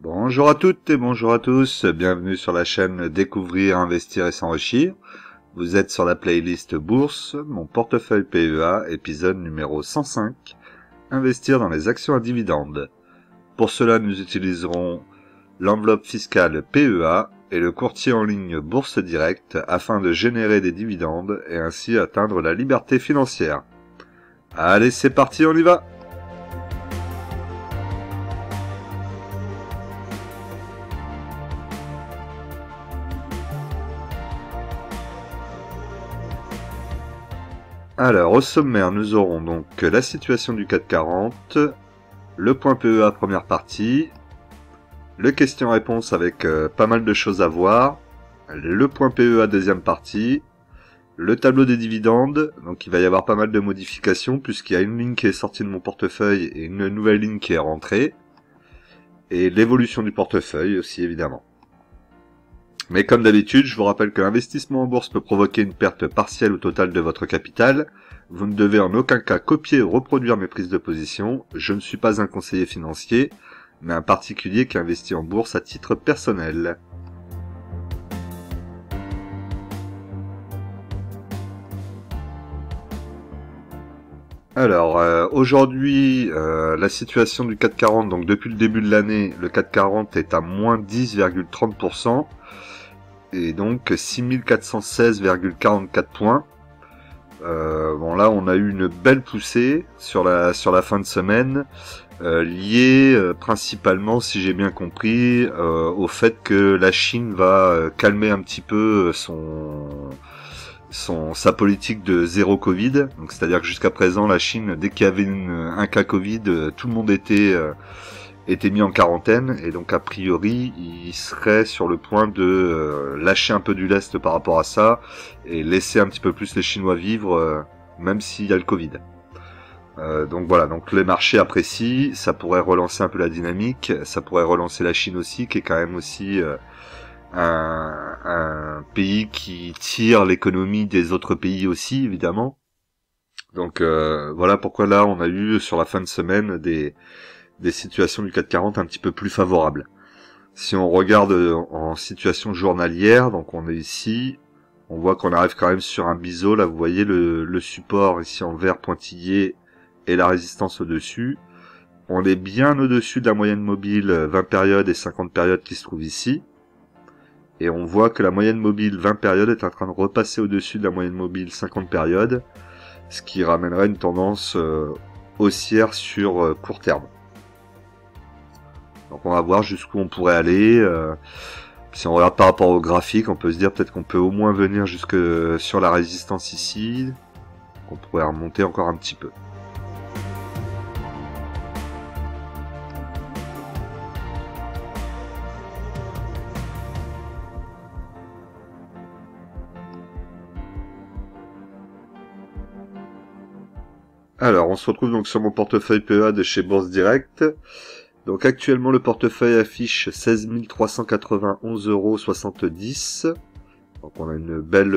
Bonjour à toutes et bonjour à tous, bienvenue sur la chaîne Découvrir, Investir et S'enrichir. Vous êtes sur la playlist Bourse, mon portefeuille PEA, épisode numéro 105, Investir dans les actions à dividendes. Pour cela, nous utiliserons l'enveloppe fiscale PEA et le courtier en ligne Bourse Direct afin de générer des dividendes et ainsi atteindre la liberté financière. Allez, c'est parti, on y va! Alors, au sommaire, nous aurons donc la situation du CAC 40, le point PEA première partie, le question-réponse avec pas mal de choses à voir, le point PEA deuxième partie, le tableau des dividendes, donc il va y avoir pas mal de modifications puisqu'il y a une ligne qui est sortie de mon portefeuille et une nouvelle ligne qui est rentrée, et l'évolution du portefeuille aussi évidemment. Mais comme d'habitude, je vous rappelle que l'investissement en bourse peut provoquer une perte partielle ou totale de votre capital. Vous ne devez en aucun cas copier ou reproduire mes prises de position. Je ne suis pas un conseiller financier, mais un particulier qui investit en bourse à titre personnel. Alors, aujourd'hui, la situation du CAC 40, donc depuis le début de l'année, le CAC 40 est à moins 10,30%. Et donc 6416,44 points. Bon là on a eu une belle poussée sur la fin de semaine, liée principalement, si j'ai bien compris, au fait que la Chine va calmer un petit peu sa politique de zéro Covid. Donc c'est-à-dire que jusqu'à présent la Chine, dès qu'il y avait un cas Covid, tout le monde était mis en quarantaine, et donc a priori il serait sur le point de lâcher un peu du lest par rapport à ça et laisser un petit peu plus les Chinois vivre, même s'il y a le Covid. Donc voilà, donc les marchés apprécient, ça pourrait relancer un peu la dynamique, ça pourrait relancer la Chine aussi, qui est quand même aussi un pays qui tire l'économie des autres pays aussi évidemment. Donc voilà pourquoi là on a eu sur la fin de semaine des situations du CAC 40 un petit peu plus favorables. Si on regarde en situation journalière, donc on est ici, on voit qu'on arrive quand même sur un biseau, là vous voyez le support ici en vert pointillé et la résistance au-dessus. On est bien au-dessus de la moyenne mobile 20 périodes et 50 périodes qui se trouve ici. Et on voit que la moyenne mobile 20 périodes est en train de repasser au-dessus de la moyenne mobile 50 périodes, ce qui ramènerait une tendance haussière sur court terme. Donc on va voir jusqu'où on pourrait aller. Si on regarde par rapport au graphique, on peut se dire peut-être qu'on peut au moins venir jusque sur la résistance ici. On pourrait remonter encore un petit peu. Alors on se retrouve donc sur mon portefeuille PEA de chez Bourse Direct. Donc actuellement le portefeuille affiche 16 391,70 €. Donc on a une belle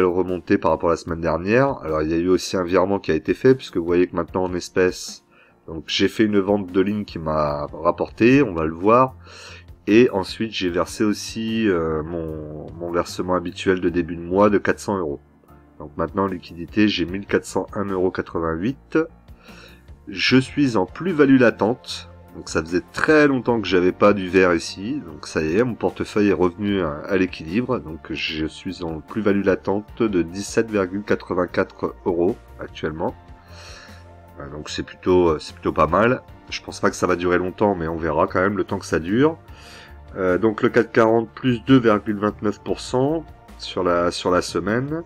remontée par rapport à la semaine dernière. Alors il y a eu aussi un virement qui a été fait, puisque vous voyez que maintenant en espèces, donc j'ai fait une vente de ligne qui m'a rapporté, on va le voir. Et ensuite j'ai versé aussi mon versement habituel de début de mois de 400 €. Donc maintenant en liquidité j'ai 1401,88 €. Je suis en plus-value latente. Donc ça faisait très longtemps que j'avais pas du vert ici, donc ça y est, mon portefeuille est revenu à l'équilibre, donc je suis en plus-value latente de 17,84 € actuellement. Donc c'est plutôt pas mal. Je pense pas que ça va durer longtemps, mais on verra quand même le temps que ça dure. Donc le CAC 40 plus 2,29% sur la semaine.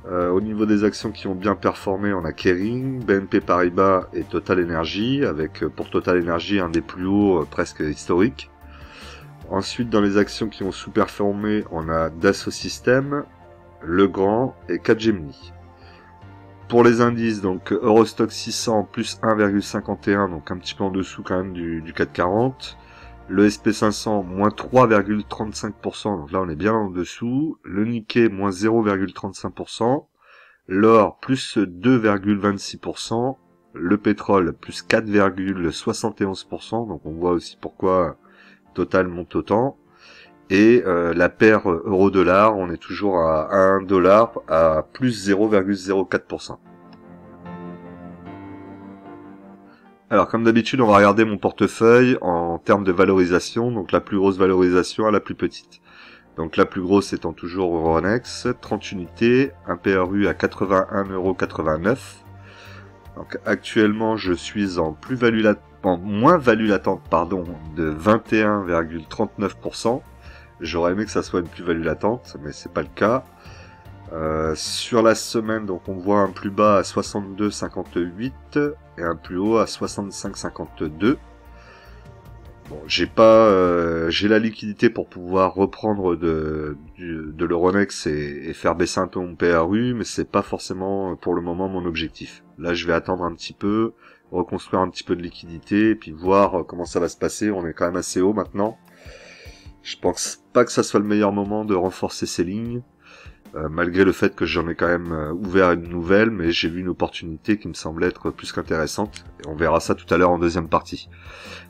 Au niveau des actions qui ont bien performé, on a Kering, BNP Paribas et Total Energy, avec pour Total Energy un des plus hauts presque historiques. Ensuite, dans les actions qui ont sous-performé, on a Dassault Systèmes, Legrand et Capgemini. Pour les indices, donc Eurostoxx 600 plus 1,51, donc un petit peu en dessous quand même du CAC 40. Le SP500 moins 3,35%, donc là on est bien en dessous. Le Nikkei moins 0,35%. L'or plus 2,26%. Le pétrole plus 4,71%. Donc on voit aussi pourquoi Total monte autant. Et la paire euro-dollar, on est toujours à 1 dollar à plus 0,04%. Alors comme d'habitude, on va regarder mon portefeuille en termes de valorisation, donc la plus grosse valorisation à la plus petite. Donc la plus grosse étant toujours Euronext, 30 unités, un PRU à 81,89 €. Donc actuellement, je suis en moins-value latente, de 21,39%. J'aurais aimé que ça soit une plus-value latente, mais c'est pas le cas. Sur la semaine, donc on voit un plus bas à 62,58 et un plus haut à 65,52. Bon, j'ai la liquidité pour pouvoir reprendre de l'Euronext et faire baisser un peu mon PRU, mais c'est pas forcément pour le moment mon objectif. Là, je vais attendre un petit peu, reconstruire un petit peu de liquidité, et puis voir comment ça va se passer. On est quand même assez haut maintenant. Je pense pas que ça soit le meilleur moment de renforcer ces lignes. Malgré le fait que j'en ai quand même ouvert une nouvelle, mais j'ai vu une opportunité qui me semblait être plus qu'intéressante. Et on verra ça tout à l'heure en deuxième partie.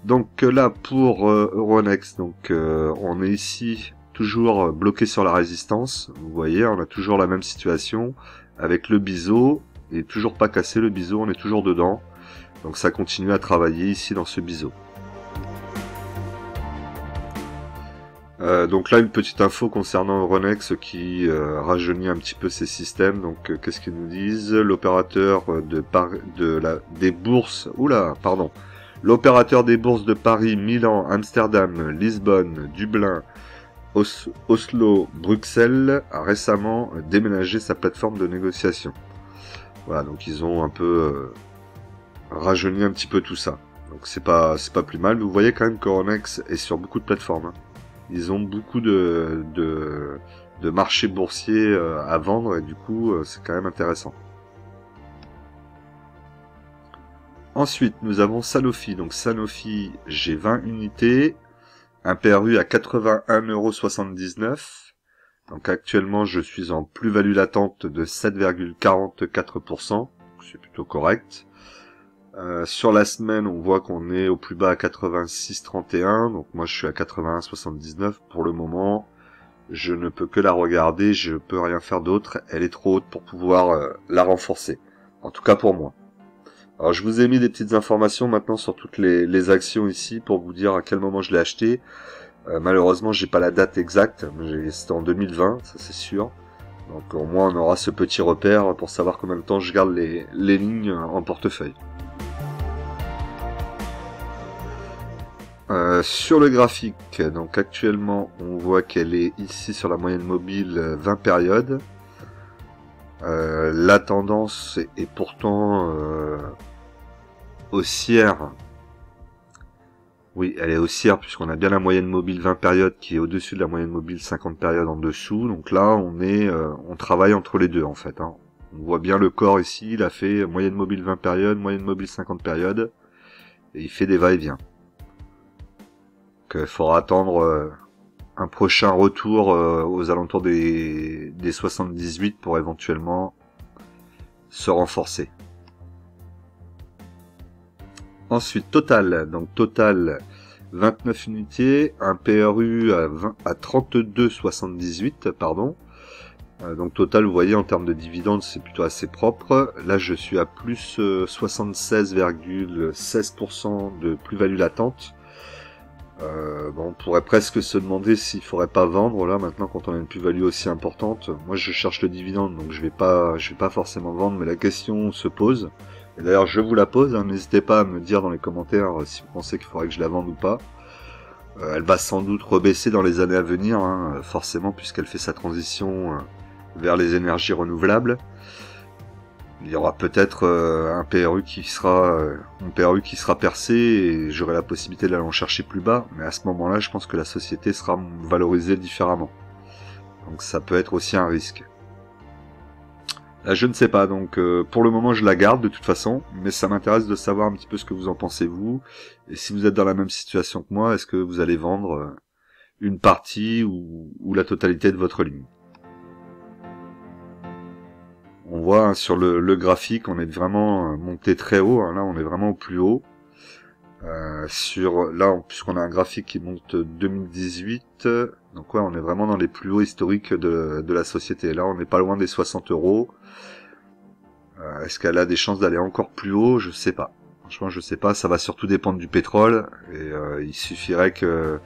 Donc là, pour Euronext, on est ici toujours bloqué sur la résistance. Vous voyez, on a toujours la même situation avec le biseau. Il est toujours pas cassé le biseau, on est toujours dedans. Donc ça continue à travailler ici dans ce biseau. Donc là, une petite info concernant Euronext qui rajeunit un petit peu ses systèmes. Donc qu'est-ce qu'ils nous disent? L'opérateur des bourses... L'opérateur des bourses de Paris, Milan, Amsterdam, Lisbonne, Dublin, Oslo, Bruxelles a récemment déménagé sa plateforme de négociation. Voilà, donc ils ont un peu rajeuni un petit peu tout ça. Donc c'est pas plus mal. Vous voyez quand même qu'Euronext est sur beaucoup de plateformes. Ils ont beaucoup de marchés boursiers à vendre et du coup c'est quand même intéressant. Ensuite nous avons Sanofi. Donc Sanofi, j'ai 20 unités, un PRU à 81,79 €. Donc actuellement je suis en plus-value latente de 7,44%. C'est plutôt correct. Sur la semaine, on voit qu'on est au plus bas à 86,31, donc moi je suis à 81,79 pour le moment. Je ne peux que la regarder, je peux rien faire d'autre. Elle est trop haute pour pouvoir la renforcer. En tout cas pour moi. Alors je vous ai mis des petites informations maintenant sur toutes les actions ici pour vous dire à quel moment je l'ai acheté. Malheureusement, j'ai pas la date exacte, mais c'était en 2020, ça c'est sûr. Donc au moins on aura ce petit repère pour savoir combien de temps je garde les lignes en portefeuille. Sur le graphique, donc actuellement on voit qu'elle est ici sur la moyenne mobile 20 périodes. La tendance est pourtant haussière. Oui, elle est haussière puisqu'on a bien la moyenne mobile 20 périodes qui est au-dessus de la moyenne mobile 50 périodes en dessous. Donc là on travaille entre les deux en fait. On voit bien le corps ici, il a fait moyenne mobile 20 périodes, moyenne mobile 50 périodes. Et il fait des va-et-vient. Il faudra attendre un prochain retour aux alentours des 78 pour éventuellement se renforcer. Ensuite Total, donc Total 29 unités, un PRU à 32,78 pardon. Donc Total, vous voyez, en termes de dividendes, c'est plutôt assez propre. Là, je suis à plus 76,16% de plus-value latente. On pourrait presque se demander s'il faudrait pas vendre là maintenant quand on a une plus-value aussi importante. Moi, je cherche le dividende, donc je vais pas forcément vendre, mais la question se pose. Et d'ailleurs, je vous la pose. N'hésitez pas à me dire dans les commentaires si vous pensez qu'il faudrait que je la vende ou pas. Elle va sans doute rebaisser dans les années à venir, forcément, puisqu'elle fait sa transition vers les énergies renouvelables. Il y aura peut-être un PRU qui sera percé et j'aurai la possibilité d'aller en chercher plus bas, mais à ce moment-là, je pense que la société sera valorisée différemment. Donc ça peut être aussi un risque. Là, je ne sais pas, donc pour le moment, je la garde de toute façon, mais ça m'intéresse de savoir un petit peu ce que vous en pensez vous, et si vous êtes dans la même situation que moi, est-ce que vous allez vendre une partie ou la totalité de votre ligne? On voit sur le graphique, on est vraiment monté très haut. Là, on est vraiment au plus haut. Là, puisqu'on a un graphique qui monte 2018, donc ouais, on est vraiment dans les plus hauts historiques de la société. Là, on n'est pas loin des 60 euros. Est-ce qu'elle a des chances d'aller encore plus haut? Je sais pas. Franchement, je sais pas. Ça va surtout dépendre du pétrole. Et il suffirait que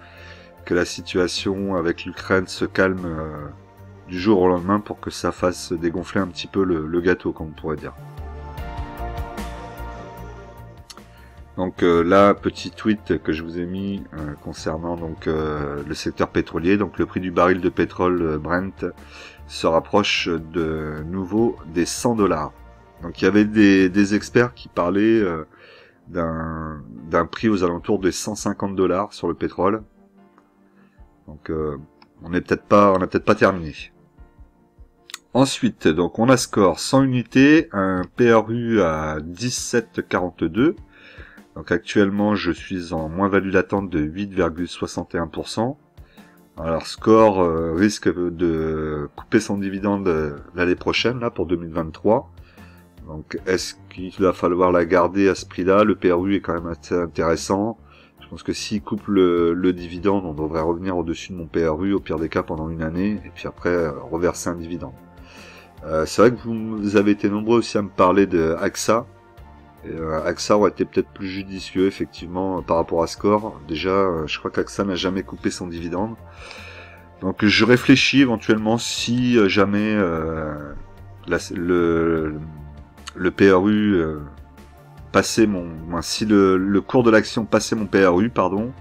la situation avec l'Ukraine se calme du jour au lendemain pour que ça fasse dégonfler un petit peu le gâteau, comme on pourrait dire. Donc là, petit tweet que je vous ai mis concernant donc le secteur pétrolier. Donc le prix du baril de pétrole Brent se rapproche de nouveau des 100 $. Donc il y avait des experts qui parlaient d'un prix aux alentours de 150 $ sur le pétrole. Donc on n'a peut-être pas terminé. Ensuite, donc on a score 100 unités, un PRU à 17,42. Donc actuellement, je suis en moins-value latente de 8,61%. Alors score risque de couper son dividende l'année prochaine, là pour 2023. Donc est-ce qu'il va falloir la garder à ce prix-là? Le PRU est quand même assez intéressant. Je pense que s'il coupe le dividende, on devrait revenir au-dessus de mon PRU, au pire des cas pendant une année, et puis après reverser un dividende. C'est vrai que vous avez été nombreux aussi à me parler de AXA. AXA aurait été peut-être plus judicieux effectivement par rapport à Score. Déjà, je crois qu'AXA n'a jamais coupé son dividende. Donc je réfléchis éventuellement si jamais le PRU passait si le cours de l'action passait mon PRU, pardon,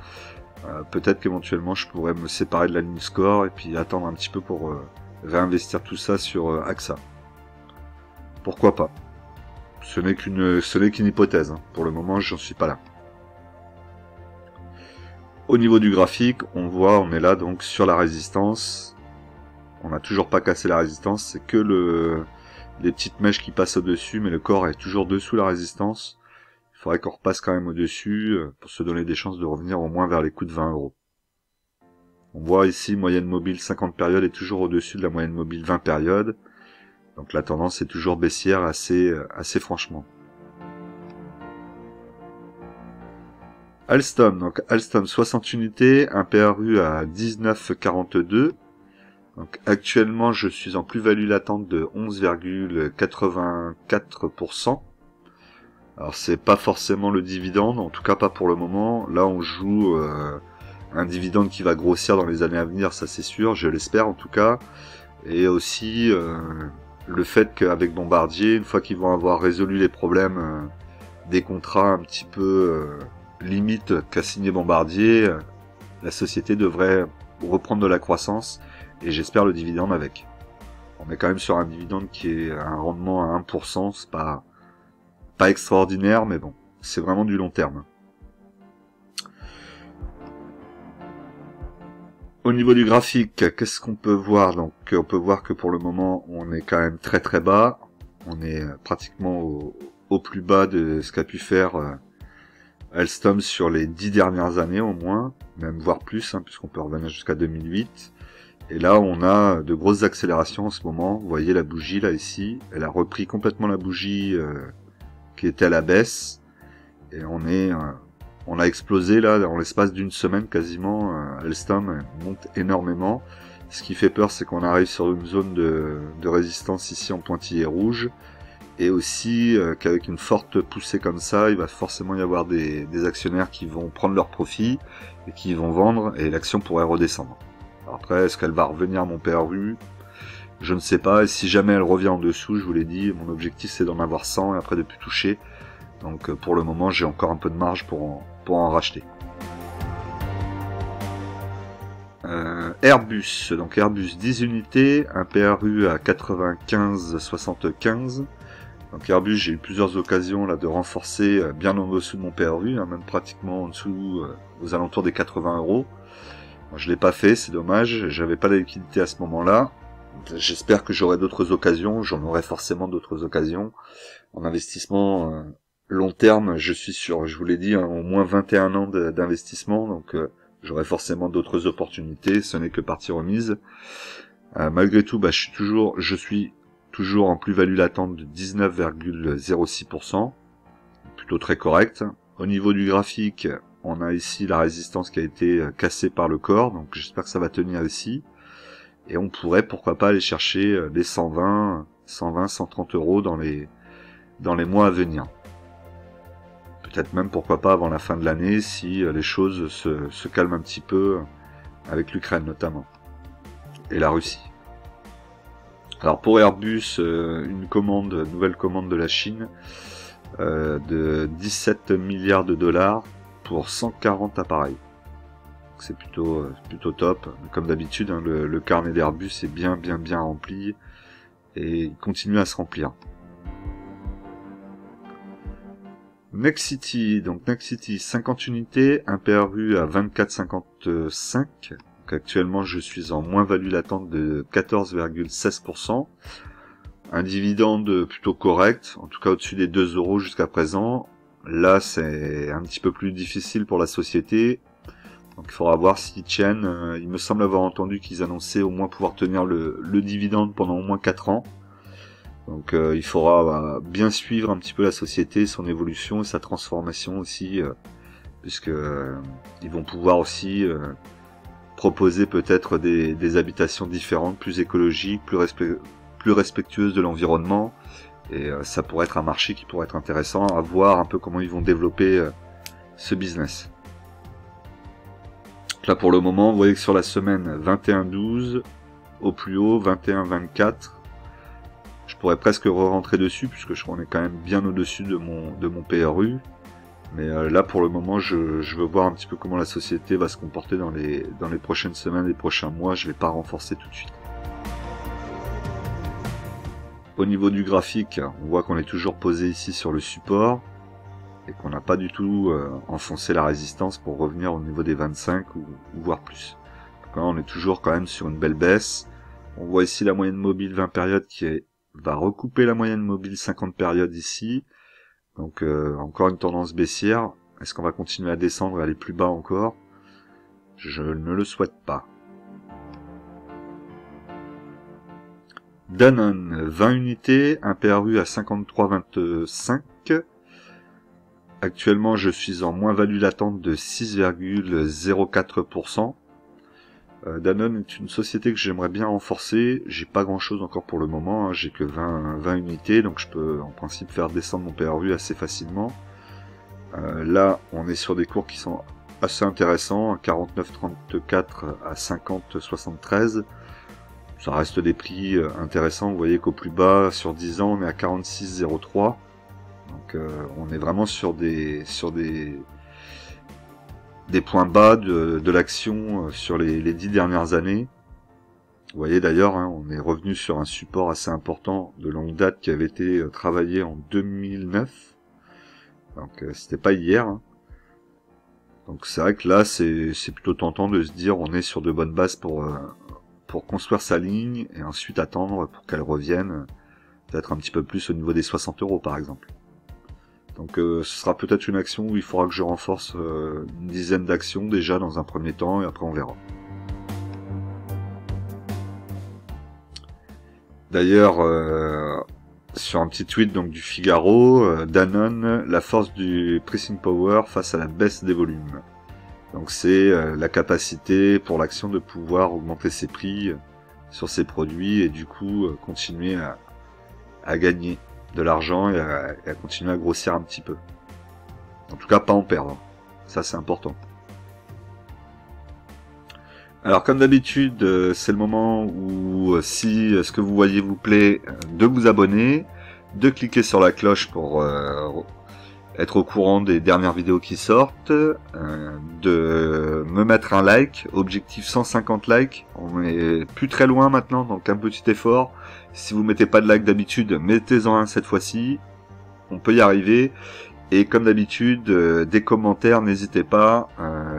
peut-être qu'éventuellement je pourrais me séparer de la ligne Score et puis attendre un petit peu pour réinvestir tout ça sur AXA. Pourquoi pas? Ce n'est qu'une hypothèse, hein. Pour le moment, j'en suis pas là. Au niveau du graphique, on est là donc sur la résistance. On n'a toujours pas cassé la résistance, c'est que les petites mèches qui passent au-dessus, mais le corps est toujours dessous la résistance. Il faudrait qu'on repasse quand même au-dessus pour se donner des chances de revenir au moins vers les coups de 20 euros. On voit ici, moyenne mobile 50 périodes est toujours au-dessus de la moyenne mobile 20 périodes. Donc la tendance est toujours baissière assez franchement. Alstom, donc Alstom 60 unités, un PRU à 19,42. Donc actuellement je suis en plus-value latente de 11,84%. Alors c'est pas forcément le dividende, en tout cas pas pour le moment. Là on joue un dividende qui va grossir dans les années à venir, ça c'est sûr, je l'espère en tout cas. Et aussi le fait qu'avec Bombardier, une fois qu'ils vont avoir résolu les problèmes des contrats un petit peu limite qu'a signé Bombardier, la société devrait reprendre de la croissance et j'espère le dividende avec. On est quand même sur un dividende qui est un rendement à 1%, c'est pas extraordinaire, mais bon, c'est vraiment du long terme. Au niveau du graphique, qu'est-ce qu'on peut voir? Donc, on peut voir que pour le moment, on est quand même très très bas. On est pratiquement au plus bas de ce qu'a pu faire Alstom sur les 10 dernières années au moins, même voire plus, hein, puisqu'on peut revenir jusqu'à 2008. Et là, on a de grosses accélérations en ce moment. Vous voyez la bougie là ici, elle a repris complètement la bougie qui était à la baisse, et on a explosé là, en l'espace d'une semaine quasiment, Alstom monte énormément. Ce qui fait peur, c'est qu'on arrive sur une zone de résistance ici en pointillé rouge, et aussi qu'avec une forte poussée comme ça, il va forcément y avoir des actionnaires qui vont prendre leur profit, et qui vont vendre, et l'action pourrait redescendre. Alors après, est-ce qu'elle va revenir à mon PRU? Je ne sais pas, et si jamais elle revient en dessous, je vous l'ai dit, mon objectif c'est d'en avoir 100 et après de plus toucher. Donc pour le moment, j'ai encore un peu de marge pour en racheter. Airbus, donc Airbus 10 unités, un PRU à 95,75. Donc Airbus, j'ai eu plusieurs occasions là de renforcer bien en dessous de mon PRU, hein, même pratiquement en dessous, aux alentours des 80 euros. Je l'ai pas fait, c'est dommage, j'avais pas la liquidité à ce moment-là. J'espère que j'aurai d'autres occasions, j'en aurai forcément d'autres occasions. En investissement long terme, je suis sur, je vous l'ai dit, hein, au moins 21 ans d'investissement, donc j'aurai forcément d'autres opportunités, ce n'est que partie remise. Malgré tout, je suis toujours en plus-value latente de 19,06%, plutôt très correct. Au niveau du graphique, on a ici la résistance qui a été cassée par le corps, donc j'espère que ça va tenir ici. Et on pourrait, pourquoi pas, aller chercher les 120, 130 euros dans les mois à venir. Peut-être même, pourquoi pas, avant la fin de l'année, si les choses se calment un petit peu, avec l'Ukraine notamment, et la Russie. Alors pour Airbus, une nouvelle commande de la Chine, de 17 milliards de dollars pour 140 appareils. C'est plutôt top. Comme d'habitude, hein, le carnet d'Airbus est bien rempli et il continue à se remplir. Nexity, donc Nexity 50 unités, un PRU à 24,55. Donc actuellement je suis en moins-value latente de 14,16%. Un dividende plutôt correct, en tout cas au-dessus des 2 euros jusqu'à présent. Là c'est un petit peu plus difficile pour la société. Donc il faudra voir s'ils tiennent. Il me semble avoir entendu qu'ils annonçaient au moins pouvoir tenir le dividende pendant au moins 4 ans. Donc il faudra bien suivre un petit peu la société, son évolution et sa transformation aussi, puisque ils vont pouvoir aussi proposer peut-être des habitations différentes, plus écologiques, plus respectueuses de l'environnement. Et ça pourrait être un marché qui pourrait être intéressant à voir un peu comment ils vont développer ce business. Là pour le moment, vous voyez que sur la semaine 21-12, au plus haut 21-24. Je pourrais presque re-rentrer dessus puisque je crois qu'on est quand même bien au-dessus de mon PRU. Mais là pour le moment je veux voir un petit peu comment la société va se comporter dans les prochaines semaines, les prochains mois. Je vais pas renforcer tout de suite. Au niveau du graphique, on voit qu'on est toujours posé ici sur le support et qu'on n'a pas du tout enfoncé la résistance pour revenir au niveau des 25 ou voire plus. Donc là, on est toujours quand même sur une belle baisse. On voit ici la moyenne mobile 20 périodes qui va recouper la moyenne mobile 50 périodes ici. Donc encore une tendance baissière. Est-ce qu'on va continuer à descendre et aller plus bas encore? Je ne le souhaite pas. Danone, 20 unités, un PRU à 53,25. Actuellement, je suis en moins-value latente de 6,04%. Danone est une société que j'aimerais bien renforcer. J'ai pas grand chose encore pour le moment, hein. J'ai que 20 unités, donc je peux en principe faire descendre mon PRU assez facilement. Là, on est sur des cours qui sont assez intéressants, 49,34 à 50,73. Ça reste des prix intéressants. Vous voyez qu'au plus bas, sur 10 ans, on est à 46,03. Donc on est vraiment sur des points bas de l'action sur les 10 dernières années. Vous voyez d'ailleurs, hein, on est revenu sur un support assez important de longue date qui avait été travaillé en 2009. Donc c'était pas hier. Hein. Donc c'est vrai que là c'est plutôt tentant de se dire on est sur de bonnes bases pour construire sa ligne et ensuite attendre pour qu'elle revienne peut-être un petit peu plus au niveau des 60 euros par exemple. Donc ce sera peut-être une action où il faudra que je renforce une dizaine d'actions déjà dans un premier temps et après on verra. D'ailleurs, sur un petit tweet donc du Figaro, Danone, la force du pricing power face à la baisse des volumes. Donc c'est la capacité pour l'action de pouvoir augmenter ses prix sur ses produits et du coup continuer à gagner de l'argent et à continuer à grossir un petit peu. En tout cas pas en perdre. Ça c'est important. Alors comme d'habitude, c'est le moment où si ce que vous voyez vous plaît, de vous abonner, de cliquer sur la cloche pour être au courant des dernières vidéos qui sortent, de me mettre un like, objectif 150 likes, on est plus très loin maintenant, donc un petit effort. Si vous mettez pas de like d'habitude, mettez-en un cette fois-ci, on peut y arriver. Et comme d'habitude, des commentaires, n'hésitez pas.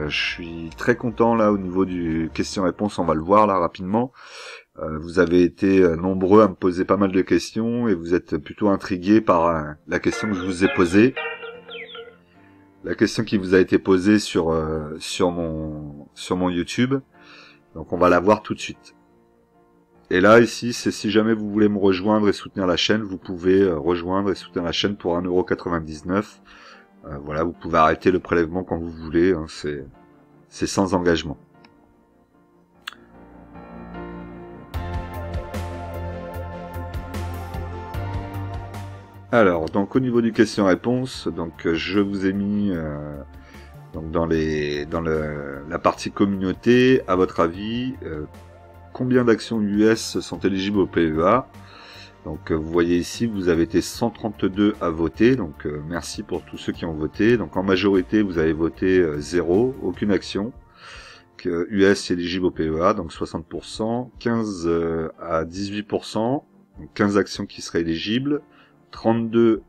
Je suis très content là au niveau du question-réponse, on va le voir là rapidement. Vous avez été nombreux à me poser pas mal de questions et vous êtes plutôt intrigués par la question que je vous ai posée. La question qui vous a été posée sur mon YouTube. Donc on va la voir tout de suite. Et là, ici, c'est si jamais vous voulez me rejoindre et soutenir la chaîne, vous pouvez rejoindre et soutenir la chaîne pour 1,99 €. Voilà, vous pouvez arrêter le prélèvement quand vous voulez, hein, c'est sans engagement. Alors, donc au niveau du question-réponse, donc je vous ai mis donc dans la partie communauté, à votre avis, combien d'actions US sont éligibles au PEA? Donc vous voyez ici, vous avez été 132 à voter, donc merci pour tous ceux qui ont voté. Donc en majorité, vous avez voté 0, aucune action. US éligible au PEA, donc 60%, 15 à 18%, donc 15 actions qui seraient éligibles, 32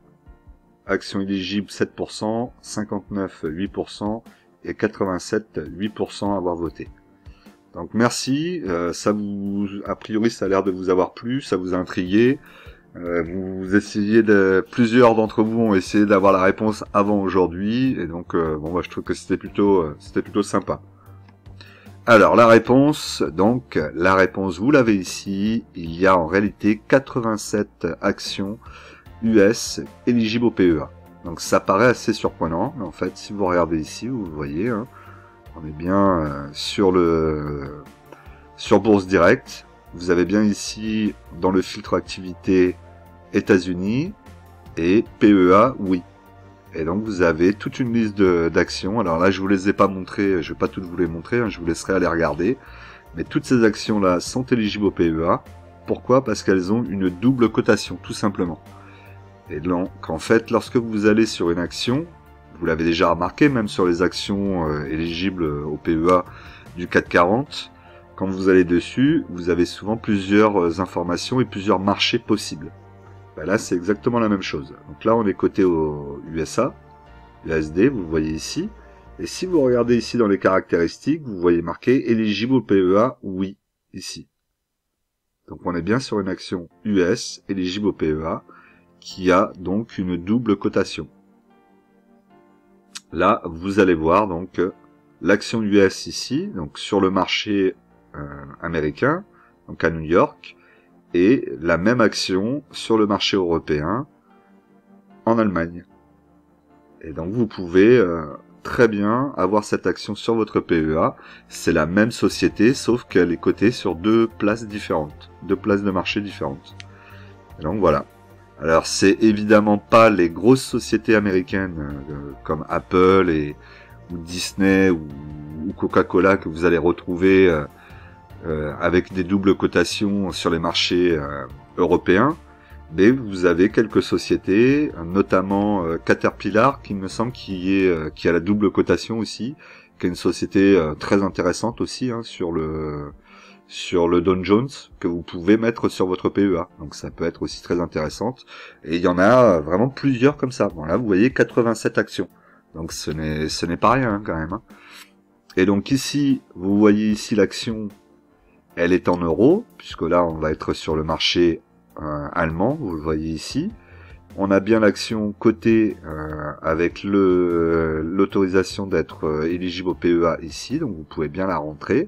actions éligibles 7%, 59 8% et 87 8% à avoir voté. Donc merci, ça vous, a priori ça a l'air de vous avoir plu, ça vous a intrigué. Vous essayez plusieurs d'entre vous ont essayé d'avoir la réponse avant aujourd'hui, et donc bon moi je trouve que c'était plutôt sympa. Alors la réponse, vous l'avez ici, il y a en réalité 87 actions US éligibles au PEA. Donc ça paraît assez surprenant, mais en fait si vous regardez ici, vous voyez, hein, on est bien sur Bourse Direct. Vous avez bien ici dans le filtre activité États-Unis et PEA oui. Et donc vous avez toute une liste d'actions. Alors là je vous les ai pas montrées, je vais pas toutes vous les montrer, hein, je vous laisserai aller regarder. Mais toutes ces actions là sont éligibles au PEA. Pourquoi? Parce qu'elles ont une double cotation, tout simplement. Et donc en fait lorsque vous allez sur une action, vous l'avez déjà remarqué, même sur les actions éligibles au PEA du CAC 40, quand vous allez dessus, vous avez souvent plusieurs informations et plusieurs marchés possibles. Ben là, c'est exactement la même chose. Donc là, on est coté au USA, USD, vous le voyez ici. Et si vous regardez ici dans les caractéristiques, vous voyez marqué éligible au PEA, oui, ici. Donc on est bien sur une action US éligible au PEA, qui a donc une double cotation. Là, vous allez voir donc l'action US ici, donc sur le marché américain, donc à New York, et la même action sur le marché européen en Allemagne. Et donc vous pouvez très bien avoir cette action sur votre PEA. C'est la même société, sauf qu'elle est cotée sur deux places différentes, deux places de marché différentes. Et donc voilà. Alors c'est évidemment pas les grosses sociétés américaines comme Apple ou Disney ou Coca-Cola que vous allez retrouver avec des doubles cotations sur les marchés européens, mais vous avez quelques sociétés, notamment Caterpillar, qui me semble qui a la double cotation aussi, qui est une société très intéressante aussi hein, sur le Dow Jones, que vous pouvez mettre sur votre PEA. Donc ça peut être aussi très intéressante. Et il y en a vraiment plusieurs comme ça. Bon là vous voyez 87 actions. Donc ce n'est pas rien hein, quand même. Hein. Et donc ici, vous voyez ici l'action, elle est en euros, puisque là on va être sur le marché allemand, vous le voyez ici. On a bien l'action cotée avec l'autorisation d'être éligible au PEA ici, donc vous pouvez bien la rentrer.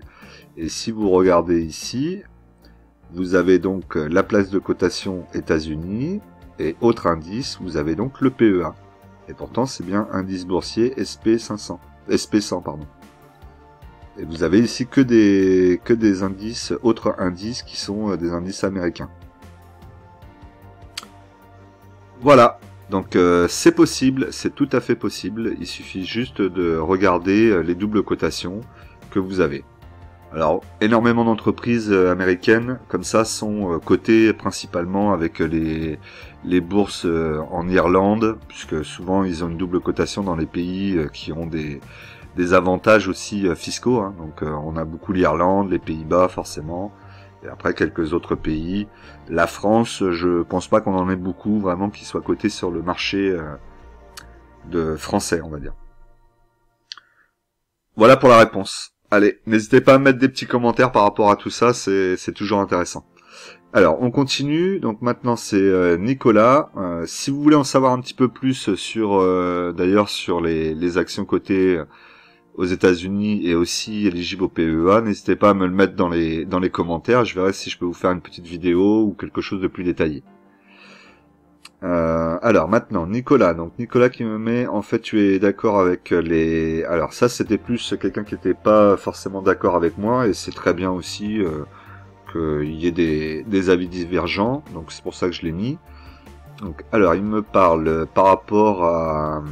Et si vous regardez ici, vous avez donc la place de cotation États-Unis et autre indice, vous avez donc le PEA. Et pourtant c'est bien indice boursier SP500, SP100 pardon. Et vous avez ici que des indices, autres indices qui sont des indices américains. Voilà, donc c'est possible, c'est tout à fait possible, il suffit juste de regarder les doubles cotations que vous avez. Alors, énormément d'entreprises américaines, comme ça, sont cotées principalement avec les bourses en Irlande, puisque souvent ils ont une double cotation dans les pays qui ont des avantages aussi fiscaux. Hein. Donc on a beaucoup l'Irlande, les Pays-Bas forcément, et après quelques autres pays. La France, je pense pas qu'on en ait beaucoup vraiment qui soient cotés sur le marché de français, on va dire. Voilà pour la réponse. Allez, n'hésitez pas à mettre des petits commentaires par rapport à tout ça, c'est toujours intéressant. Alors, on continue. Donc maintenant, c'est Nicolas. Si vous voulez en savoir un petit peu plus sur, d'ailleurs, sur les actions cotées aux États-Unis et aussi éligibles au PEA, n'hésitez pas à me le mettre dans les commentaires. Je verrai si je peux vous faire une petite vidéo ou quelque chose de plus détaillé. Alors maintenant, Nicolas. Donc Nicolas qui me met, en fait, tu es d'accord avec les... Alors ça, c'était plus quelqu'un qui n'était pas forcément d'accord avec moi, et c'est très bien aussi qu'il y ait des avis divergents, donc c'est pour ça que je l'ai mis. Donc, alors, il me parle par rapport à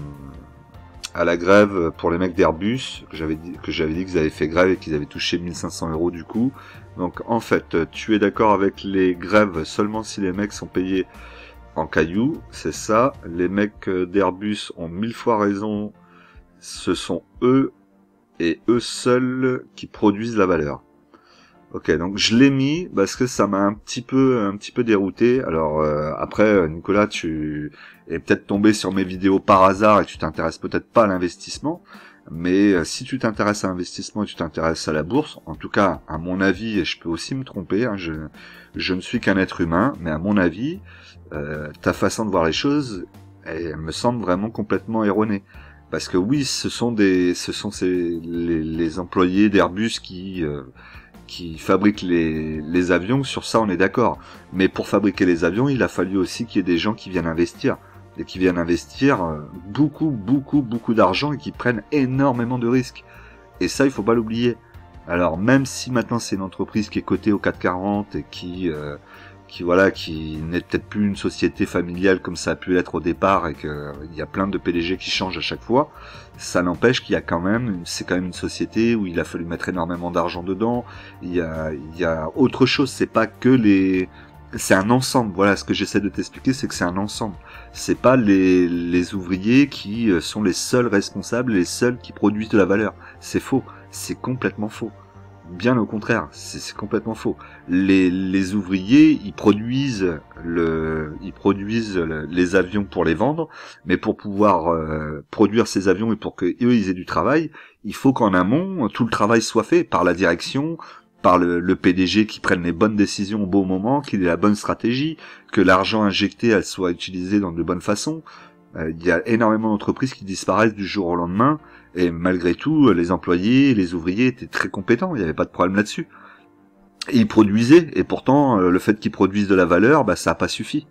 la grève pour les mecs d'Airbus, que j'avais dit qu'ils avaient fait grève et qu'ils avaient touché 1500 € du coup. Donc, en fait, tu es d'accord avec les grèves seulement si les mecs sont payés en cailloux, c'est ça. Les mecs d'Airbus ont 1000 fois raison, ce sont eux et eux seuls qui produisent la valeur. Ok, donc je l'ai mis parce que ça m'a un petit peu dérouté. Alors après, Nicolas, tu es peut-être tombé sur mes vidéos par hasard et tu t'intéresses peut-être pas à l'investissement. Mais si tu t'intéresses à l'investissement et tu t'intéresses à la bourse, en tout cas, à mon avis, et je peux aussi me tromper, hein, je ne suis qu'un être humain, mais à mon avis, ta façon de voir les choses, elle me semble vraiment complètement erronée. Parce que oui, ce sont les employés d'Airbus qui fabriquent les avions, sur ça on est d'accord. Mais pour fabriquer les avions, il a fallu aussi qu'il y ait des gens qui viennent investir. Et qui viennent investir beaucoup d'argent et qui prennent énormément de risques. Et ça, il faut pas l'oublier. Alors même si maintenant c'est une entreprise qui est cotée au 440 et qui n'est peut-être plus une société familiale comme ça a pu l'être au départ et qu'il y a plein de PDG qui changent à chaque fois, ça n'empêche qu'il y a c'est quand même une société où il a fallu mettre énormément d'argent dedans. Il y a autre chose, c'est un ensemble. Voilà, ce que j'essaie de t'expliquer, c'est que c'est un ensemble. C'est pas les ouvriers qui sont les seuls responsables, les seuls qui produisent de la valeur. C'est faux. C'est complètement faux. Bien au contraire, c'est complètement faux. Les ouvriers, ils produisent les avions pour les vendre, mais pour pouvoir produire ces avions et pour que eux ils aient du travail, il faut qu'en amont tout le travail soit fait par la direction, par le PDG qui prenne les bonnes décisions au bon moment, qu'il ait la bonne stratégie, que l'argent injecté elle soit utilisé dans de bonnes façons. Il y a énormément d'entreprises qui disparaissent du jour au lendemain. Et malgré tout, les employés, les ouvriers étaient très compétents, il n'y avait pas de problème là-dessus. Et ils produisaient, et pourtant, le fait qu'ils produisent de la valeur, ça n'a pas suffi.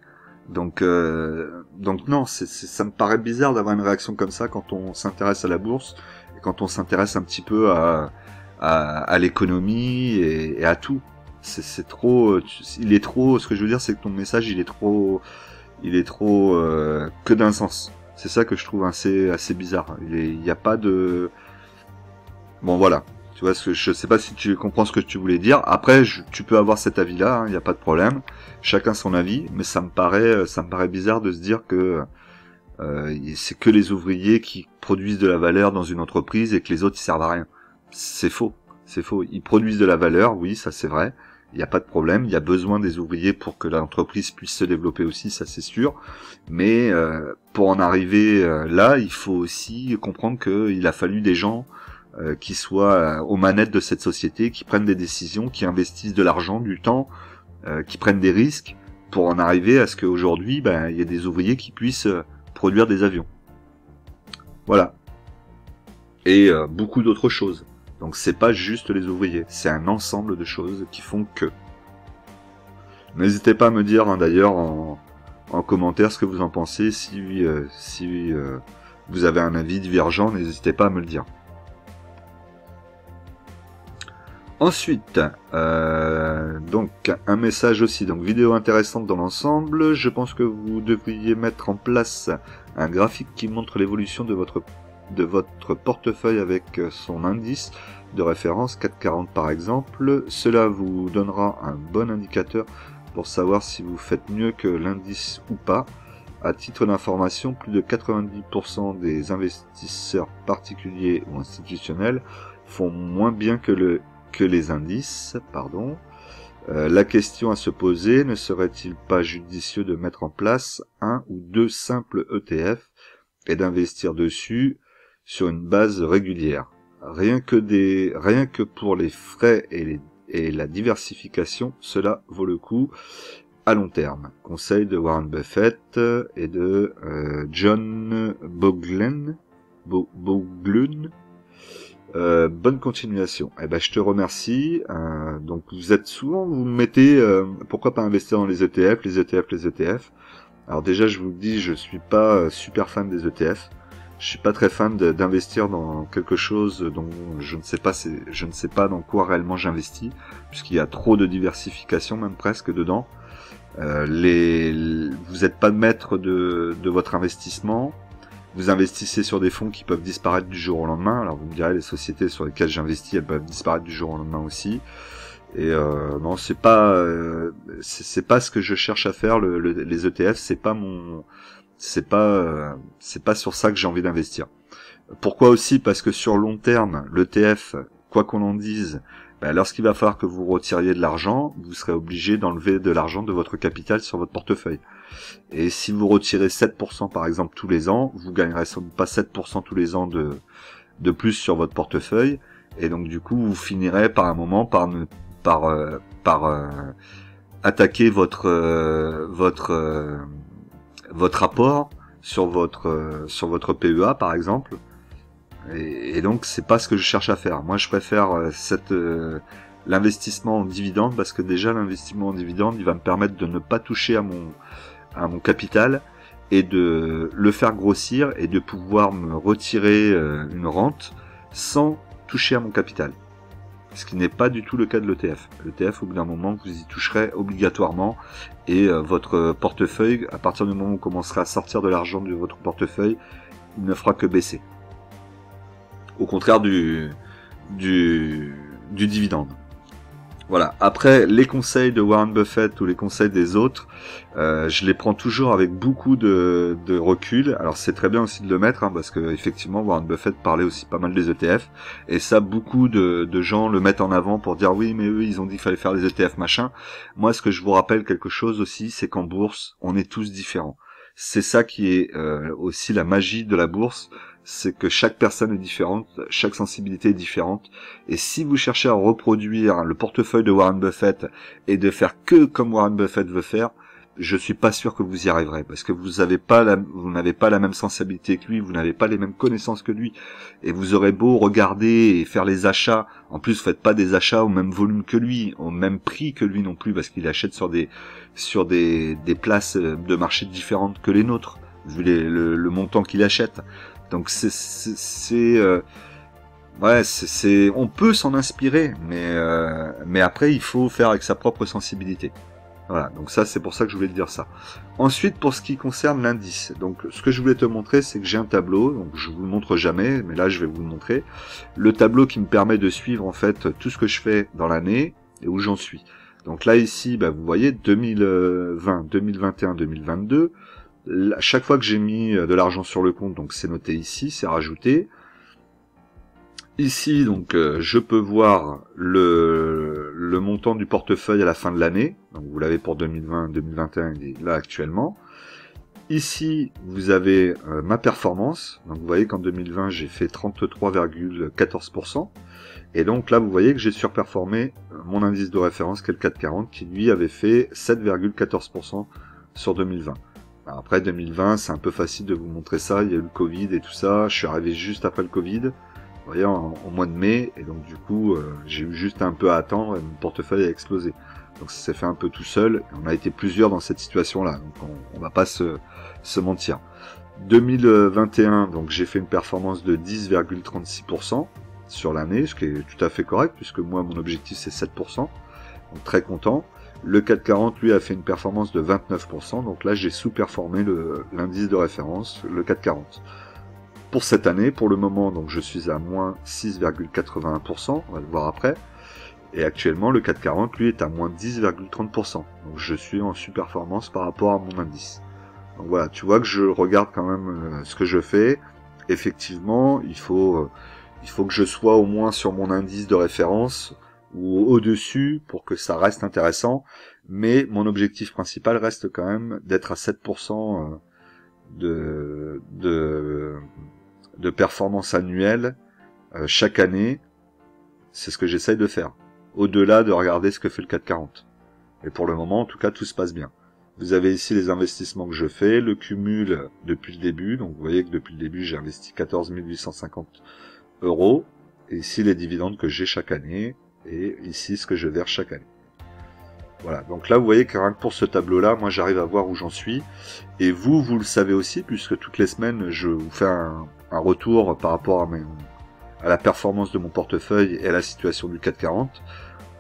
Donc non, ça me paraît bizarre d'avoir une réaction comme ça quand on s'intéresse à la bourse, et quand on s'intéresse un petit peu à l'économie et à tout. C'est trop, ce que je veux dire, c'est que ton message, il est trop que d'un sens. C'est ça que je trouve assez bizarre. Il y a pas de... Bon, voilà. Tu vois, je sais pas si tu comprends ce que tu voulais dire. Après, tu peux avoir cet avis-là, hein, il n'y a pas de problème. Chacun son avis, mais ça me paraît bizarre de se dire que c'est que les ouvriers qui produisent de la valeur dans une entreprise et que les autres ils servent à rien. C'est faux. C'est faux. Ils produisent de la valeur, oui, ça c'est vrai. Il n'y a pas de problème, il y a besoin des ouvriers pour que l'entreprise puisse se développer aussi, ça c'est sûr. Mais pour en arriver là, il faut aussi comprendre qu'il a fallu des gens qui soient aux manettes de cette société, qui prennent des décisions, qui investissent de l'argent, du temps, qui prennent des risques pour en arriver à ce qu'aujourd'hui, il y ait des ouvriers qui puissent produire des avions. Voilà. Et beaucoup d'autres choses. Donc c'est pas juste les ouvriers, c'est un ensemble de choses qui font que. N'hésitez pas à me dire d'ailleurs en commentaire ce que vous en pensez, si vous avez un avis divergent, n'hésitez pas à me le dire. Ensuite, donc un message aussi, donc vidéo intéressante dans l'ensemble, je pense que vous devriez mettre en place un graphique qui montre l'évolution de votre portefeuille avec son indice de référence 440 par exemple. Cela vous donnera un bon indicateur pour savoir si vous faites mieux que l'indice ou pas. À titre d'information, plus de 90% des investisseurs particuliers ou institutionnels font moins bien que les indices. La question à se poser, ne serait-il pas judicieux de mettre en place un ou deux simples ETF et d'investir dessus sur une base régulière. Rien que pour les frais et la diversification, cela vaut le coup à long terme. Conseil de Warren Buffett et de John Boglin. Bonne continuation. Je te remercie. Donc vous me mettez pourquoi pas investir dans les ETF. Alors déjà, je vous le dis, je suis pas super fan des ETF. Je suis pas très fan d'investir dans quelque chose dont je ne sais pas, je ne sais pas dans quoi réellement j'investis, puisqu'il y a trop de diversification, même presque dedans. Vous n'êtes pas maître de votre investissement. Vous investissez sur des fonds qui peuvent disparaître du jour au lendemain. Alors vous me direz, les sociétés sur lesquelles j'investis, elles peuvent disparaître du jour au lendemain aussi. Et non, c'est pas ce que je cherche à faire. Les ETF, c'est pas sur ça que j'ai envie d'investir. Pourquoi aussi? Parce que sur long terme, l'ETF, quoi qu'on en dise, lorsqu'il va falloir que vous retiriez de l'argent, vous serez obligé d'enlever de l'argent de votre capital sur votre portefeuille. Et si vous retirez 7% par exemple tous les ans, vous gagnerez sans doute pas 7% tous les ans de plus sur votre portefeuille. Et donc du coup, vous finirez par un moment par attaquer votre apport sur votre PEA par exemple. Et donc c'est pas ce que je cherche à faire. Moi je préfère l'investissement en dividende, parce que déjà l'investissement en dividende, il va me permettre de ne pas toucher à mon capital et de le faire grossir et de pouvoir me retirer une rente sans toucher à mon capital. Ce qui n'est pas du tout le cas de l'ETF. L'ETF, au bout d'un moment, vous y toucherez obligatoirement, et votre portefeuille, à partir du moment où vous commencerez à sortir de l'argent de votre portefeuille, il ne fera que baisser. Au contraire du dividende. Voilà. Après, les conseils de Warren Buffett ou les conseils des autres, je les prends toujours avec beaucoup de recul. Alors c'est très bien aussi de le mettre, parce que effectivement Warren Buffett parlait aussi pas mal des ETF, et ça beaucoup de gens le mettent en avant pour dire oui mais eux ils ont dit qu'il fallait faire des ETF machin. Moi ce que je vous rappelle quelque chose aussi, c'est qu'en bourse on est tous différents. C'est ça qui est aussi la magie de la bourse. C'est que chaque personne est différente, chaque sensibilité est différente, et si vous cherchez à reproduire le portefeuille de Warren Buffett et de faire que comme Warren Buffett veut faire, je suis pas sûr que vous y arriverez, parce que vous n'avez pas la même sensibilité que lui, vous n'avez pas les mêmes connaissances que lui, et vous aurez beau regarder et faire les achats, en plus vous faites pas des achats au même volume que lui, au même prix que lui non plus, parce qu'il achète sur des places de marché différentes que les nôtres, vu le montant qu'il achète. Donc on peut s'en inspirer, mais après il faut faire avec sa propre sensibilité. Voilà, donc ça c'est pour ça que je voulais te dire ça. Ensuite, pour ce qui concerne l'indice, donc ce que je voulais te montrer, c'est que j'ai un tableau, donc je vous le montre jamais, mais là je vais vous le montrer. Le tableau qui me permet de suivre en fait tout ce que je fais dans l'année et où j'en suis. Donc là ici, vous voyez 2020, 2021, 2022. À chaque fois que j'ai mis de l'argent sur le compte, donc c'est noté ici, c'est rajouté. Ici, donc, je peux voir le montant du portefeuille à la fin de l'année. Donc, vous l'avez pour 2020, 2021, il est là actuellement. Ici, vous avez ma performance. Donc, vous voyez qu'en 2020, j'ai fait 33,14%. Et donc là, vous voyez que j'ai surperformé mon indice de référence, qui est le 440, qui lui avait fait 7,14% sur 2020. Alors après 2020, c'est un peu facile de vous montrer ça. Il y a eu le Covid et tout ça. Je suis arrivé juste après le Covid. Vous voyez, en mois de mai, et donc du coup, j'ai eu juste un peu à attendre et mon portefeuille a explosé. Donc ça s'est fait un peu tout seul, et on a été plusieurs dans cette situation-là, donc on va pas se mentir. 2021, donc j'ai fait une performance de 10,36% sur l'année, ce qui est tout à fait correct, puisque moi, mon objectif c'est 7%, donc très content. Le 440, lui, a fait une performance de 29%, donc là j'ai sous-performé l'indice de référence, le 440. Pour cette année, pour le moment, donc je suis à moins 6,81%, on va le voir après. Et actuellement, le 440, lui, est à moins 10,30%. Donc je suis en sous-performance par rapport à mon indice. Donc voilà, tu vois que je regarde quand même ce que je fais. Effectivement, il faut que je sois au moins sur mon indice de référence ou au-dessus pour que ça reste intéressant. Mais mon objectif principal reste quand même d'être à 7% de performance annuelle chaque année. C'est ce que j'essaye de faire, au-delà de regarder ce que fait le 440. Et pour le moment, en tout cas, tout se passe bien. Vous avez ici les investissements que je fais, le cumul depuis le début. Donc vous voyez que depuis le début, j'ai investi 14 850 €. Et ici les dividendes que j'ai chaque année, et ici ce que je verse chaque année. Voilà, donc là vous voyez que rien que pour ce tableau-là, moi j'arrive à voir où j'en suis. Et vous le savez aussi, puisque toutes les semaines je vous fais un retour par rapport à la performance de mon portefeuille et à la situation du CAC 40.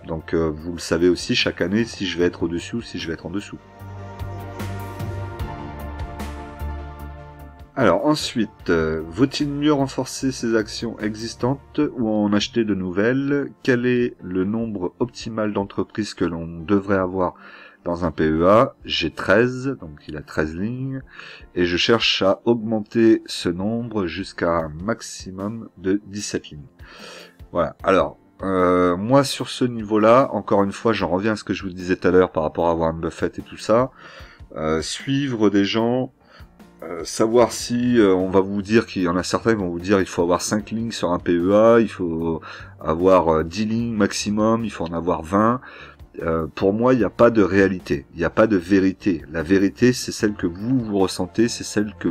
Donc vous le savez aussi chaque année si je vais être au-dessus ou si je vais être en dessous. Alors ensuite, vaut-il mieux renforcer ses actions existantes ou en acheter de nouvelles? Quel est le nombre optimal d'entreprises que l'on devrait avoir dans un PEA? J'ai 13, donc il a 13 lignes, et je cherche à augmenter ce nombre jusqu'à un maximum de 17 lignes. Voilà, alors, moi sur ce niveau-là, encore une fois, j'en reviens à ce que je vous disais tout à l'heure par rapport à Warren Buffett et tout ça, suivre des gens... savoir si on va vous dire qu'il y en a certains qui vont vous dire il faut avoir 5 lignes sur un PEA, il faut avoir 10 lignes maximum, il faut en avoir 20. Pour moi, il n'y a pas de réalité, il n'y a pas de vérité. La vérité, c'est celle que vous ressentez, c'est celle que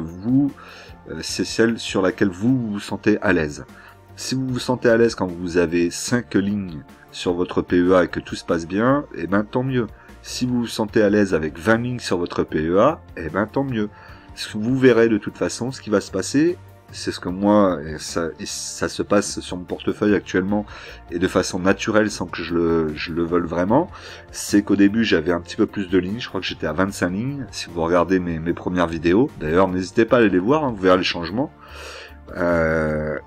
c'est celle sur laquelle vous vous sentez à l'aise. Si vous vous sentez à l'aise quand vous avez 5 lignes sur votre PEA et que tout se passe bien, eh ben tant mieux. Si vous vous sentez à l'aise avec 20 lignes sur votre PEA, eh ben tant mieux. Vous verrez de toute façon ce qui va se passer, c'est ce que moi, et ça se passe sur mon portefeuille actuellement, et de façon naturelle sans que je le veuille vraiment, c'est qu'au début j'avais un petit peu plus de lignes, je crois que j'étais à 25 lignes, si vous regardez mes premières vidéos, d'ailleurs n'hésitez pas à aller les voir, hein, vous verrez les changements,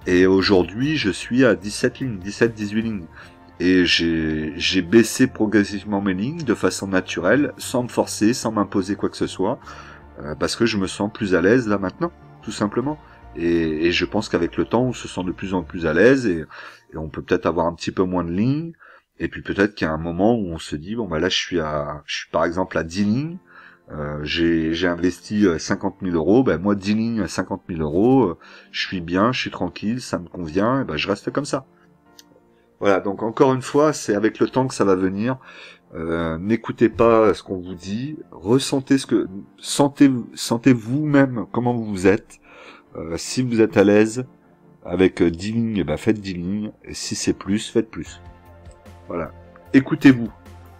et aujourd'hui je suis à 17 lignes, 17-18 lignes. Et j'ai baissé progressivement mes lignes de façon naturelle, sans me forcer, sans m'imposer quoi que ce soit, parce que je me sens plus à l'aise là maintenant, tout simplement. Et je pense qu'avec le temps, on se sent de plus en plus à l'aise et on peut peut-être avoir un petit peu moins de lignes. Et puis peut-être qu'il y a un moment où on se dit bon bah là je suis par exemple à 10 lignes. J'ai investi 50 000 euros. Ben moi 10 lignes à 50 000 euros, je suis bien, je suis tranquille, ça me convient. Et ben je reste comme ça. Voilà. Donc encore une fois, c'est avec le temps que ça va venir. N'écoutez pas ce qu'on vous dit, ressentez sentez vous-même comment vous êtes. Si vous êtes à l'aise avec 10 lignes, bah faites 10 lignes. Et si c'est plus, faites plus. Voilà. Écoutez-vous.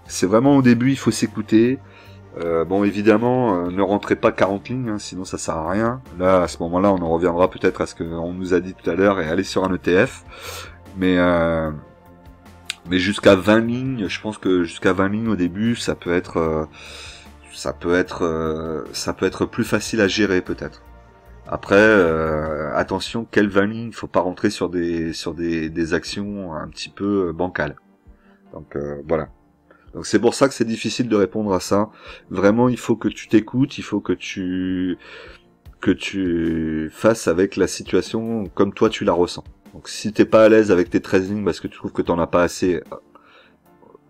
C'est vraiment au début, il faut s'écouter. Bon, évidemment, ne rentrez pas 40 lignes, hein, sinon ça sert à rien. Là, à ce moment-là, on en reviendra peut-être à ce qu'on nous a dit tout à l'heure et aller sur un ETF. Mais jusqu'à 20 lignes, je pense que jusqu'à 20 lignes au début, ça peut être plus facile à gérer peut-être. Après, attention, quelle 20 lignes, faut pas rentrer sur des actions un petit peu bancales. Donc voilà. Donc c'est pour ça que c'est difficile de répondre à ça. Vraiment, il faut que tu t'écoutes, il faut que tu fasses avec la situation comme toi tu la ressens. Donc si t'es pas à l'aise avec tes 13 lignes parce que tu trouves que t'en as pas assez,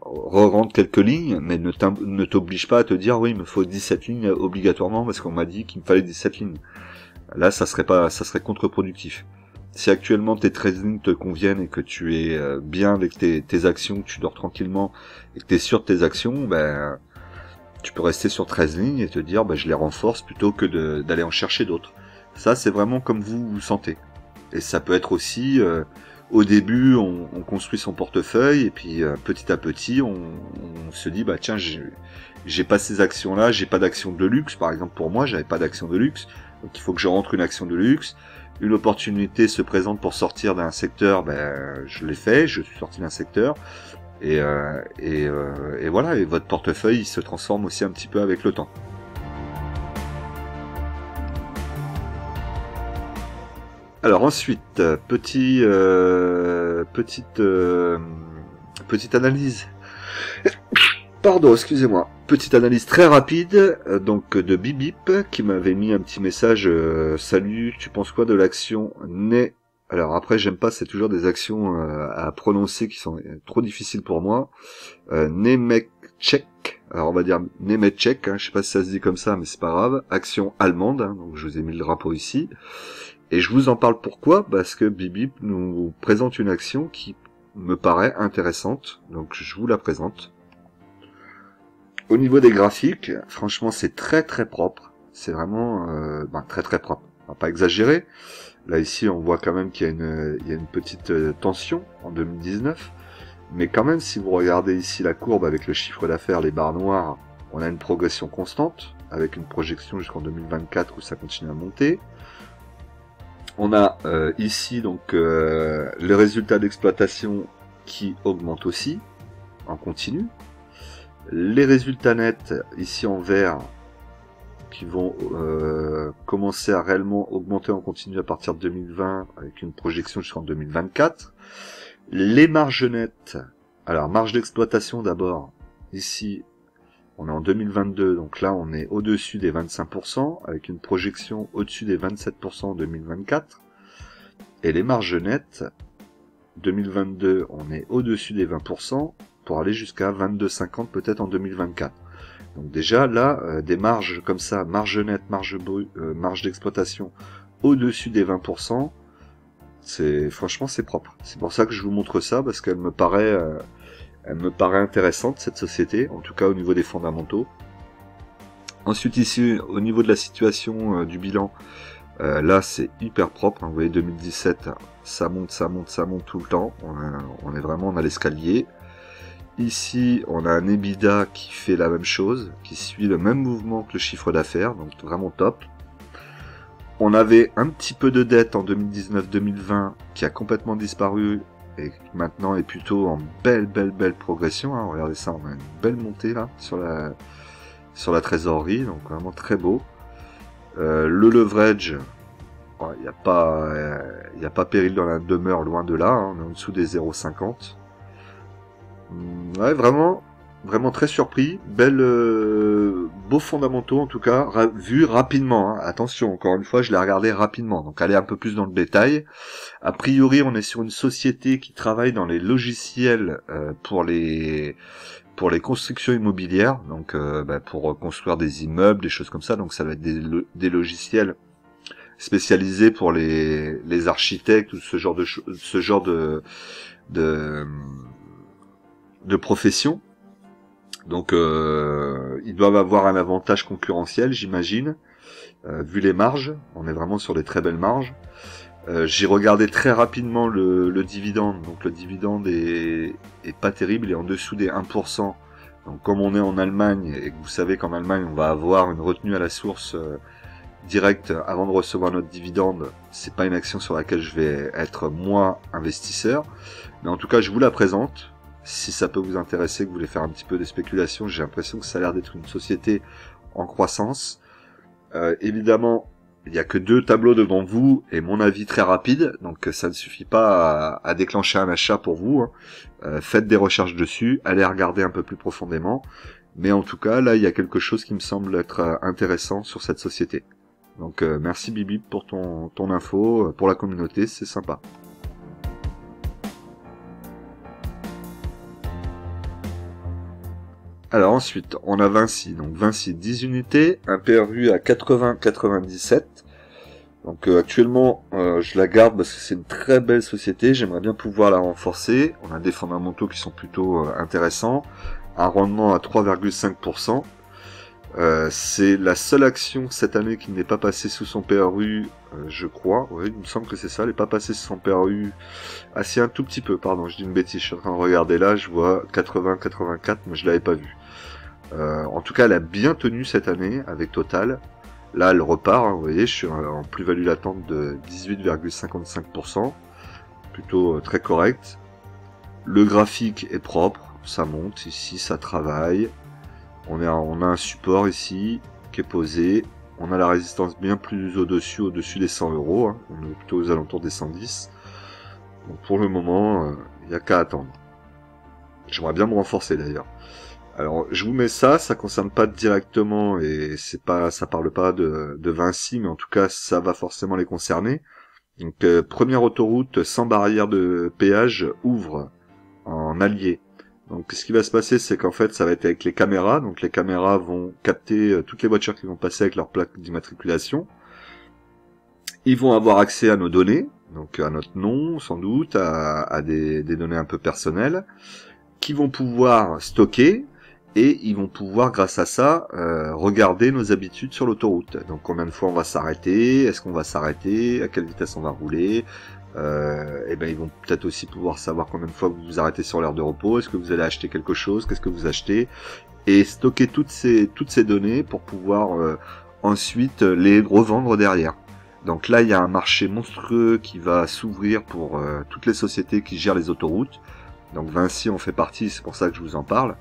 re-rentre quelques lignes, mais ne t'oblige pas à te dire oui, il me faut 17 lignes obligatoirement parce qu'on m'a dit qu'il me fallait 17 lignes. Là, ça serait contre-productif. Si actuellement tes 13 lignes te conviennent et que tu es bien avec tes actions, que tu dors tranquillement et que tu es sûr de tes actions, ben tu peux rester sur 13 lignes et te dire ben je les renforce plutôt que d'aller en chercher d'autres. Ça, c'est vraiment comme vous vous sentez. Et ça peut être aussi au début on construit son portefeuille et puis petit à petit on se dit bah tiens j'ai pas ces actions là, j'ai pas d'action de luxe par exemple. Pour moi j'avais pas d'action de luxe, donc il faut que je rentre une action de luxe. Une opportunité se présente pour sortir d'un secteur, ben je l'ai fait, je suis sorti d'un secteur et voilà, et votre portefeuille il se transforme aussi un petit peu avec le temps. Alors ensuite, petite analyse. Pardon, excusez-moi. Petite analyse très rapide, donc de Bibip qui m'avait mis un petit message. Salut, tu penses quoi de l'action Né? Alors après, j'aime pas, c'est toujours des actions à prononcer qui sont trop difficiles pour moi. Nemetschek. Alors on va dire Nemetschek. Hein, je sais pas si ça se dit comme ça, mais c'est pas grave. Action allemande. Hein, donc je vous ai mis le drapeau ici. Et je vous en parle pourquoi? Parce que Bibip nous présente une action qui me paraît intéressante, donc je vous la présente. Au niveau des graphiques, franchement c'est très très propre, c'est vraiment très très propre, on va pas exagérer. Là ici on voit quand même qu'il y a une petite tension en 2019, Mais quand même, si vous regardez ici la courbe avec le chiffre d'affaires, les barres noires, on a une progression constante, avec une projection jusqu'en 2024 où ça continue à monter. On a ici donc le résultat d'exploitation qui augmente aussi, en continu. Les résultats nets, ici en vert, qui vont commencer à réellement augmenter en continu à partir de 2020, avec une projection jusqu'en 2024. Les marges nettes, alors marge d'exploitation d'abord, ici on est en 2022, donc là on est au-dessus des 25%, avec une projection au-dessus des 27% en 2024. Et les marges nettes, 2022 on est au-dessus des 20%, pour aller jusqu'à 22,50 peut-être en 2024. Donc déjà là, des marges comme ça, marge nette, marge d'exploitation au-dessus des 20%, franchement c'est propre. C'est pour ça que je vous montre ça, parce qu'elle me paraît intéressante cette société, en tout cas au niveau des fondamentaux. Ensuite ici, au niveau de la situation du bilan, là c'est hyper propre, hein. Vous voyez 2017, ça monte tout le temps, on est vraiment dans l'escalier. Ici, on a un EBITDA qui fait la même chose, qui suit le même mouvement que le chiffre d'affaires, donc vraiment top. On avait un petit peu de dette en 2019-2020 qui a complètement disparu et qui maintenant est plutôt en belle progression, hein. Regardez ça, on a une belle montée là sur la trésorerie, donc vraiment très beau. Le leverage, il n'y a pas péril dans la demeure, loin de là, hein. On est en dessous des 0,50. Ouais, vraiment très surpris. Beaux fondamentaux en tout cas, vu rapidement, hein. Attention, encore une fois, je l'ai regardé rapidement, donc allez un peu plus dans le détail. A priori, on est sur une société qui travaille dans les logiciels pour les constructions immobilières, donc pour construire des immeubles, des choses comme ça. Donc ça va être des logiciels spécialisés pour les architectes ou ce genre de profession. Donc ils doivent avoir un avantage concurrentiel, j'imagine, vu les marges. On est vraiment sur des très belles marges. J'ai regardé très rapidement le dividende. Donc le dividende est pas terrible, il est en dessous des 1%. Donc comme on est en Allemagne, et que vous savez qu'en Allemagne on va avoir une retenue à la source directe avant de recevoir notre dividende, c'est pas une action sur laquelle je vais être moi investisseur. Mais en tout cas je vous la présente. Si ça peut vous intéresser, que vous voulez faire un petit peu de spéculation, j'ai l'impression que ça a l'air d'être une société en croissance. Évidemment, il n'y a que 2 tableaux devant vous et mon avis très rapide, donc ça ne suffit pas à déclencher un achat pour vous, hein. Faites des recherches dessus, allez regarder un peu plus profondément, mais en tout cas, là, il y a quelque chose qui me semble être intéressant sur cette société. Donc merci Bibi pour ton info, pour la communauté, c'est sympa. Alors ensuite, on a Vinci. Donc Vinci 10 unités, un PRU à 80,97. Donc actuellement, je la garde parce que c'est une très belle société. J'aimerais bien pouvoir la renforcer. On a des fondamentaux qui sont plutôt intéressants. Un rendement à 3,5%. C'est la seule action cette année qui n'est pas passée sous son PRU, je crois. Oui, il me semble que c'est ça. Elle n'est pas passée sous son PRU. Ah si, un tout petit peu, pardon, je dis une bêtise. Je suis en train de regarder là, je vois 80-84, mais je l'avais pas vu. En tout cas, elle a bien tenu cette année avec Total. Là, elle repart, hein, vous voyez, je suis en plus-value latente de 18,55%. Plutôt très correct. Le graphique est propre, ça monte ici, ça travaille. On a un support ici qui est posé. On a la résistance bien plus au-dessus des 100 €. Hein. On est plutôt aux alentours des 110. Donc pour le moment, il n'y a qu'à attendre. J'aimerais bien me renforcer d'ailleurs. Alors je vous mets ça concerne pas directement et ça parle pas de Vinci, mais en tout cas ça va forcément les concerner. Donc première autoroute sans barrière de péage ouvre en allié. Donc ce qui va se passer, c'est qu'en fait ça va être avec les caméras. Donc les caméras vont capter toutes les voitures qui vont passer avec leur plaque d'immatriculation. Ils vont avoir accès à nos données, donc à notre nom sans doute, à des données un peu personnelles, qui vont pouvoir stocker. Et ils vont pouvoir, grâce à ça, regarder nos habitudes sur l'autoroute. Donc combien de fois on va s'arrêter, est-ce qu'on va s'arrêter, à quelle vitesse on va rouler, et ben ils vont peut-être aussi pouvoir savoir combien de fois vous vous arrêtez sur l'aire de repos, est-ce que vous allez acheter quelque chose, qu'est-ce que vous achetez, et stocker toutes ces données pour pouvoir ensuite les revendre derrière. Donc là, il y a un marché monstrueux qui va s'ouvrir pour toutes les sociétés qui gèrent les autoroutes. Donc Vinci en fait partie, c'est pour ça que je vous en parle.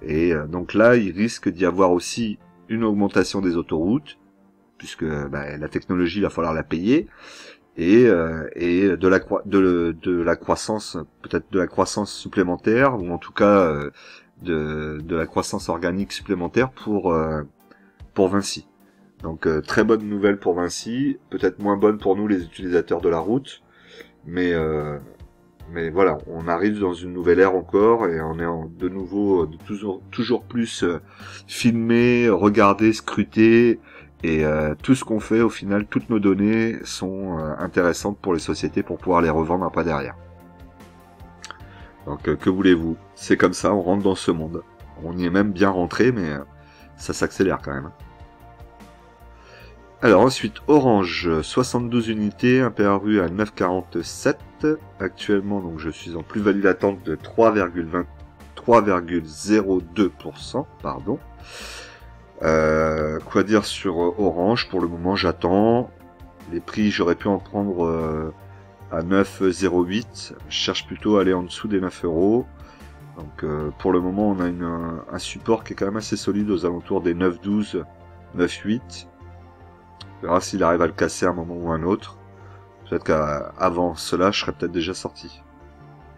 Et donc là, il risque d'y avoir aussi une augmentation des autoroutes, puisque la technologie, il va falloir la payer, et de la croissance, peut-être de la croissance supplémentaire, ou en tout cas de la croissance organique supplémentaire pour Vinci. Donc très bonne nouvelle pour Vinci, peut-être moins bonne pour nous les utilisateurs de la route, mais voilà, on arrive dans une nouvelle ère encore et on est de nouveau toujours plus filmé, regardé, scruté, et tout ce qu'on fait au final, toutes nos données sont intéressantes pour les sociétés pour pouvoir les revendre après derrière. Donc que voulez-vous, c'est comme ça, on rentre dans ce monde. On y est même bien rentré, mais ça s'accélère quand même. Alors ensuite, Orange, 72 unités, un PRU à 9,47. Actuellement, donc je suis en plus-value latente de 3,02%. Pardon. Quoi dire sur Orange? Pour le moment, j'attends. Les prix, j'aurais pu en prendre à 9,08. Je cherche plutôt à aller en dessous des 9 euros. Donc pour le moment, on a un support qui est quand même assez solide aux alentours des 9,12, 9,8. On verra s'il arrive à le casser à un moment ou un autre. Peut-être qu'avant cela, je serais peut-être déjà sorti.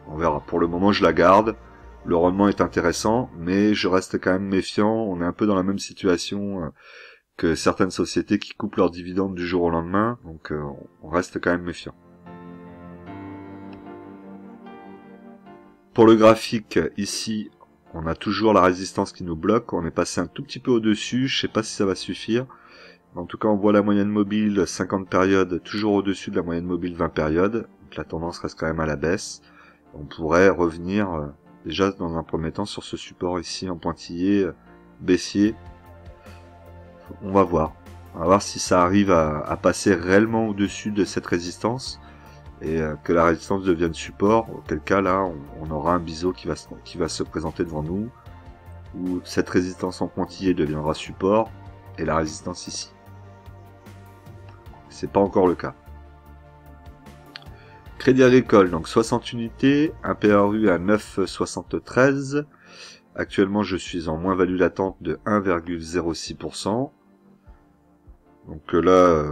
On verra. Pour le moment, je la garde. Le rendement est intéressant, mais je reste quand même méfiant. On est un peu dans la même situation que certaines sociétés qui coupent leurs dividendes du jour au lendemain. Donc on reste quand même méfiant. Pour le graphique, ici, on a toujours la résistance qui nous bloque. On est passé un tout petit peu au-dessus. Je sais pas si ça va suffire. En tout cas, on voit la moyenne mobile 50 périodes toujours au-dessus de la moyenne mobile 20 périodes. Donc la tendance reste quand même à la baisse. On pourrait revenir déjà dans un premier temps sur ce support ici en pointillé baissier. On va voir. On va voir si ça arrive à passer réellement au-dessus de cette résistance et que la résistance devienne support. Auquel cas là, on aura un biseau qui va se présenter devant nous, où cette résistance en pointillé deviendra support et la résistance ici. C'est pas encore le cas. Crédit Agricole, donc 60 unités, un PRU à 9,73. Actuellement, je suis en moins-value latente de 1,06%. Donc là,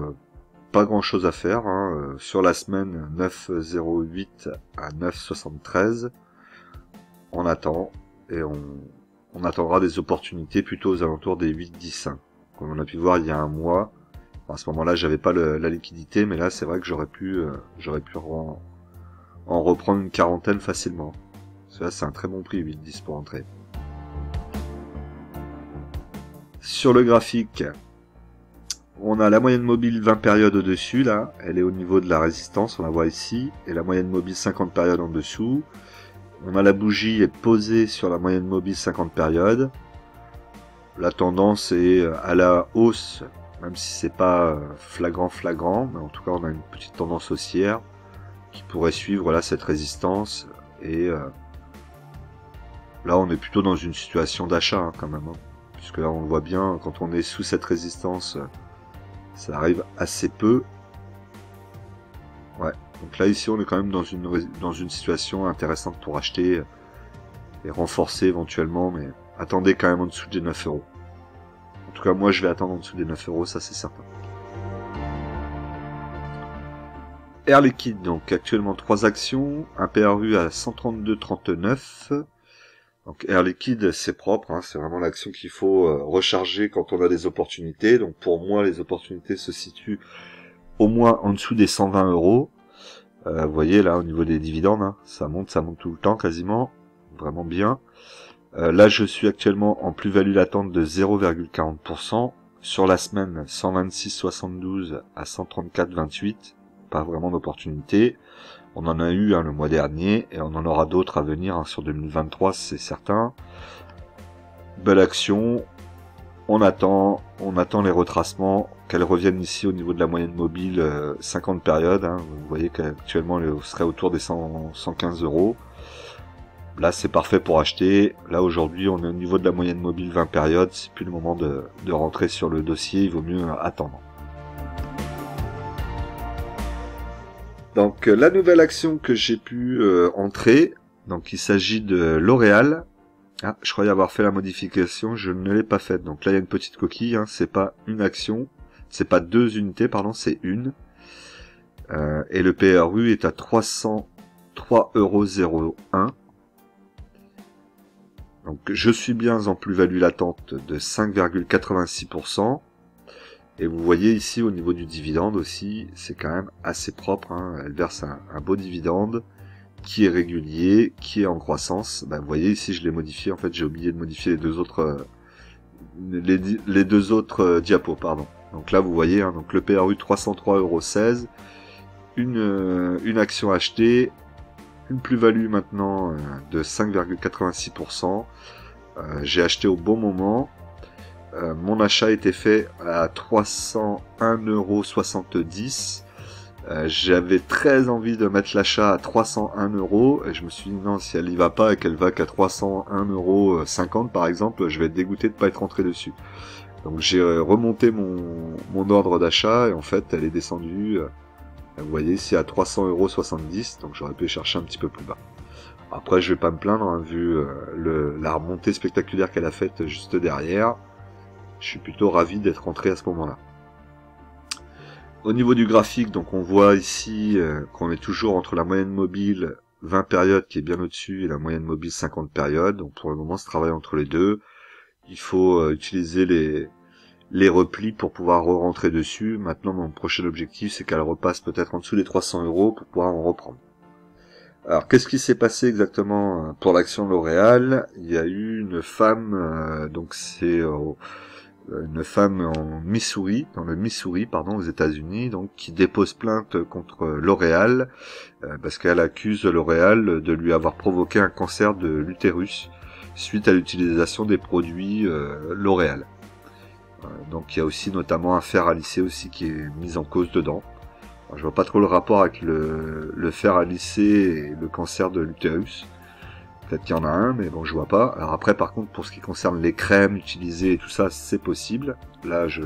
pas grand-chose à faire. Hein. Sur la semaine, 9,08 à 9,73. On attend et on attendra des opportunités plutôt aux alentours des 8,15. Comme on a pu voir il y a un mois. À ce moment-là, j'avais pas la liquidité, mais là, c'est vrai que j'aurais pu en reprendre une quarantaine facilement. Là, c'est un très bon prix, 8,10 pour entrer. Sur le graphique, on a la moyenne mobile 20 périodes au-dessus, là. Elle est au niveau de la résistance, on la voit ici. Et la moyenne mobile 50 périodes en dessous. On a la bougie est posée sur la moyenne mobile 50 périodes. La tendance est à la hausse, même si c'est pas flagrant, mais en tout cas on a une petite tendance haussière qui pourrait suivre là cette résistance, et là on est plutôt dans une situation d'achat hein, quand même, hein, puisque là on le voit bien, quand on est sous cette résistance, ça arrive assez peu. Ouais, donc là ici on est quand même dans une situation intéressante pour acheter et renforcer éventuellement, mais attendez quand même en dessous des 9 euros. En tout cas, moi, je vais attendre en dessous des 9 euros, ça c'est certain. Air Liquide, donc actuellement 3 actions, un PRU à 132,39. Donc Air Liquide, c'est propre, hein, c'est vraiment l'action qu'il faut recharger quand on a des opportunités. Donc pour moi, les opportunités se situent au moins en dessous des 120 euros. Vous voyez là, au niveau des dividendes, hein, ça monte tout le temps quasiment, vraiment bien. Là, je suis actuellement en plus-value latente de 0,40%. Sur la semaine, 126,72 à 134,28. Pas vraiment d'opportunité. On en a eu le mois dernier et on en aura d'autres à venir sur 2023, c'est certain. Belle action. On attend les retracements. qu'elle revienne ici au niveau de la moyenne mobile 50 périodes. Hein. Vous voyez qu'actuellement elle serait autour des 115 euros. Là c'est parfait pour acheter. Là aujourd'hui on est au niveau de la moyenne mobile 20 périodes. C'est plus le moment de rentrer sur le dossier, il vaut mieux attendre. Donc la nouvelle action que j'ai pu entrer, donc il s'agit de L'Oréal. Ah, je croyais avoir fait la modification, je ne l'ai pas faite. Donc là il y a une petite coquille, hein, c'est pas une action, c'est pas 2 unités, pardon, c'est une. Et le PRU est à 303,01 €. Donc je suis bien en plus-value latente de 5,86%. Et vous voyez ici au niveau du dividende aussi, c'est quand même assez propre. Hein. Elle verse un beau dividende qui est régulier, qui est en croissance. Ben, vous voyez ici, je l'ai modifié. En fait, j'ai oublié de modifier les deux autres, diapos, pardon. Donc là, vous voyez, hein, donc le PRU 303,16 €, une action achetée, une plus-value maintenant de 5,86%. J'ai acheté au bon moment. Mon achat était fait à 301,70 €. J'avais très envie de mettre l'achat à 301 € et je me suis dit non, si elle y va pas et qu'elle va qu'à 301,50 € par exemple, je vais être dégoûté de pas être rentré dessus. Donc j'ai remonté mon ordre d'achat et en fait elle est descendue, vous voyez ici à 300,70 €, donc j'aurais pu chercher un petit peu plus bas. Après je vais pas me plaindre, hein, vu la remontée spectaculaire qu'elle a faite juste derrière. Je suis plutôt ravi d'être rentré à ce moment-là. Au niveau du graphique, donc on voit ici qu'on est toujours entre la moyenne mobile 20 périodes qui est bien au-dessus et la moyenne mobile 50 périodes. Donc pour le moment, ce travail entre les deux. Il faut utiliser les replis pour pouvoir re-rentrer dessus. Maintenant, mon prochain objectif, c'est qu'elle repasse peut-être en dessous des 300 € pour pouvoir en reprendre. Alors, qu'est-ce qui s'est passé exactement pour l'action L'Oréal? Il y a eu une femme, donc c'est une femme en Missouri, dans le Missouri, pardon, aux États-Unis, donc qui dépose plainte contre L'Oréal parce qu'elle accuse L'Oréal de lui avoir provoqué un cancer de l'utérus suite à l'utilisation des produits L'Oréal. Donc il y a aussi notamment un fer à lisser aussi qui est mis en cause dedans. Alors, je vois pas trop le rapport avec le fer à lisser et le cancer de l'utérus. Peut-être qu'il y en a un, mais bon, je vois pas. Alors après, par contre, pour ce qui concerne les crèmes utilisées et tout ça, c'est possible. Là, je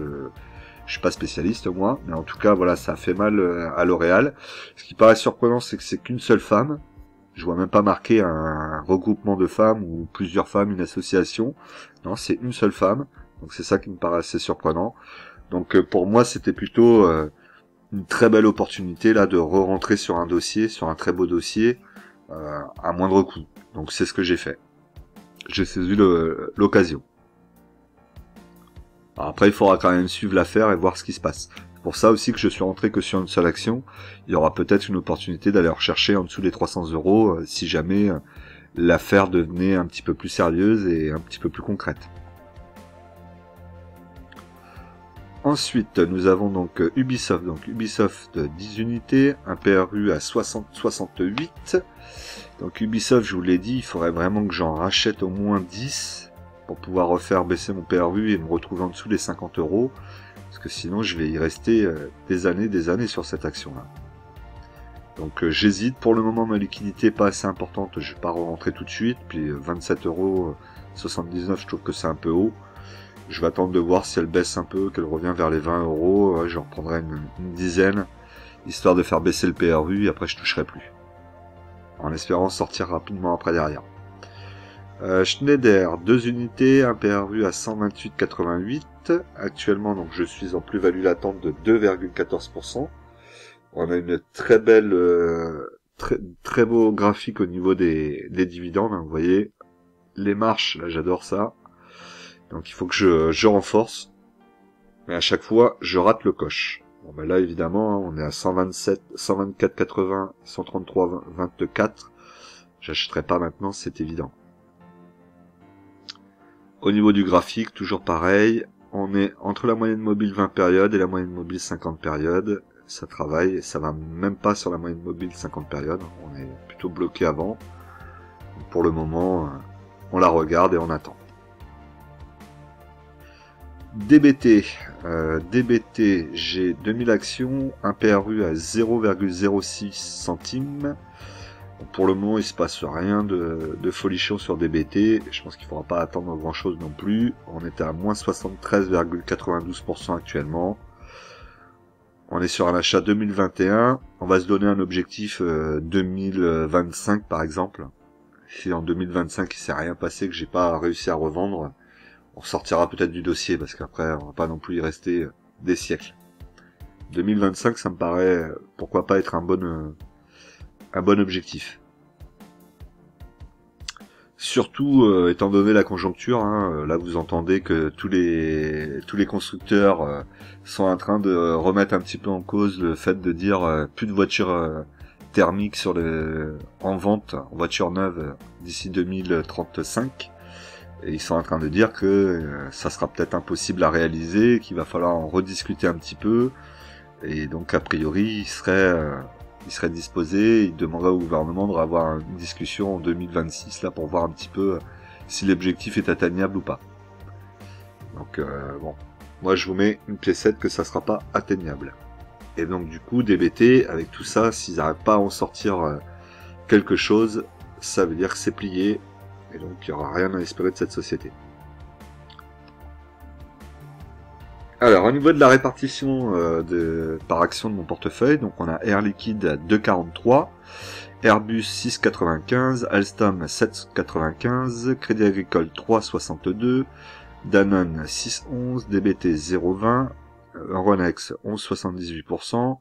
suis pas spécialiste, moi. Mais en tout cas, voilà, ça a fait mal à L'Oréal. Ce qui paraît surprenant, c'est que c'est qu'une seule femme. Je vois même pas marqué un regroupement de femmes ou plusieurs femmes, une association. Non, c'est une seule femme. Donc c'est ça qui me paraît assez surprenant. Donc pour moi, c'était plutôt une très belle opportunité là de re-rentrer sur un dossier, sur un très beau dossier, à moindre coût. Donc c'est ce que j'ai fait. J'ai saisi l'occasion. Après, il faudra quand même suivre l'affaire et voir ce qui se passe. C'est pour ça aussi que je suis rentré que sur une seule action. Il y aura peut-être une opportunité d'aller rechercher en dessous des 300 € si jamais l'affaire devenait un petit peu plus sérieuse et un petit peu plus concrète. Ensuite, nous avons donc Ubisoft. Donc Ubisoft 10 unités, un PRU à 68. Donc Ubisoft, je vous l'ai dit, il faudrait vraiment que j'en rachète au moins 10 pour pouvoir refaire baisser mon PRU et me retrouver en dessous des 50 €. Parce que sinon, je vais y rester des années sur cette action-là. Donc j'hésite. Pour le moment, ma liquidité n'est pas assez importante. Je vais pas rentrer tout de suite. Puis 27,79 €, je trouve que c'est un peu haut. Je vais attendre de voir si elle baisse un peu, qu'elle revient vers les 20 €. J'en reprendrai une dizaine, histoire de faire baisser le PRU, et après je toucherai plus. En espérant sortir rapidement après derrière. Schneider, 2 unités, un PRU à 128,88. Actuellement, donc je suis en plus-value latente de 2,14%. On a une très belle, très beau graphique au niveau des dividendes. Hein, vous voyez, les marches, là j'adore ça. Donc il faut que je renforce. Mais à chaque fois, je rate le coche. Bon ben là évidemment, on est à 127, 124,80, 133,24. J'achèterai pas maintenant, c'est évident. Au niveau du graphique, toujours pareil. On est entre la moyenne mobile 20 périodes et la moyenne mobile 50 périodes. Ça travaille et ça va même pas sur la moyenne mobile 50 périodes. On est plutôt bloqué avant. Donc pour le moment, on la regarde et on attend. DBT, DBT, j'ai 2000 actions, un PRU à 0,06 centimes. Pour le moment, il se passe rien de folichon sur DBT. Je pense qu'il ne faudra pas attendre grand chose non plus. On est à moins 73,92% actuellement. On est sur un achat 2021. On va se donner un objectif 2025 par exemple. Si en 2025 il s'est rien passé, que j'ai pas réussi à revendre, on sortira peut-être du dossier parce qu'après on va pas non plus y rester des siècles. 2025, ça me paraît pourquoi pas être un bon objectif. Surtout étant donné la conjoncture, hein, là vous entendez que tous les constructeurs sont en train de remettre un petit peu en cause le fait de dire plus de voitures thermiques en vente, en voitures neuves d'ici 2035. Et ils sont en train de dire que ça sera peut-être impossible à réaliser, qu'il va falloir en rediscuter un petit peu. Et donc a priori il serait disposé, il demanderait au gouvernement de avoir une discussion en 2026 là pour voir un petit peu si l'objectif est atteignable ou pas. Donc bon, moi je vous mets une piécette que ça sera pas atteignable. Et donc du coup DBT avec tout ça, s'ils n'arrivent pas à en sortir quelque chose, ça veut dire que c'est plié et donc il n'y aura rien à espérer de cette société. Alors, au niveau de la répartition par action de mon portefeuille, donc on a Air Liquide à 2,43, Airbus 6,95, Alstom 7,95, Crédit Agricole 3,62, Danone 6,11, DBT 0,20, Euronext 11,78%,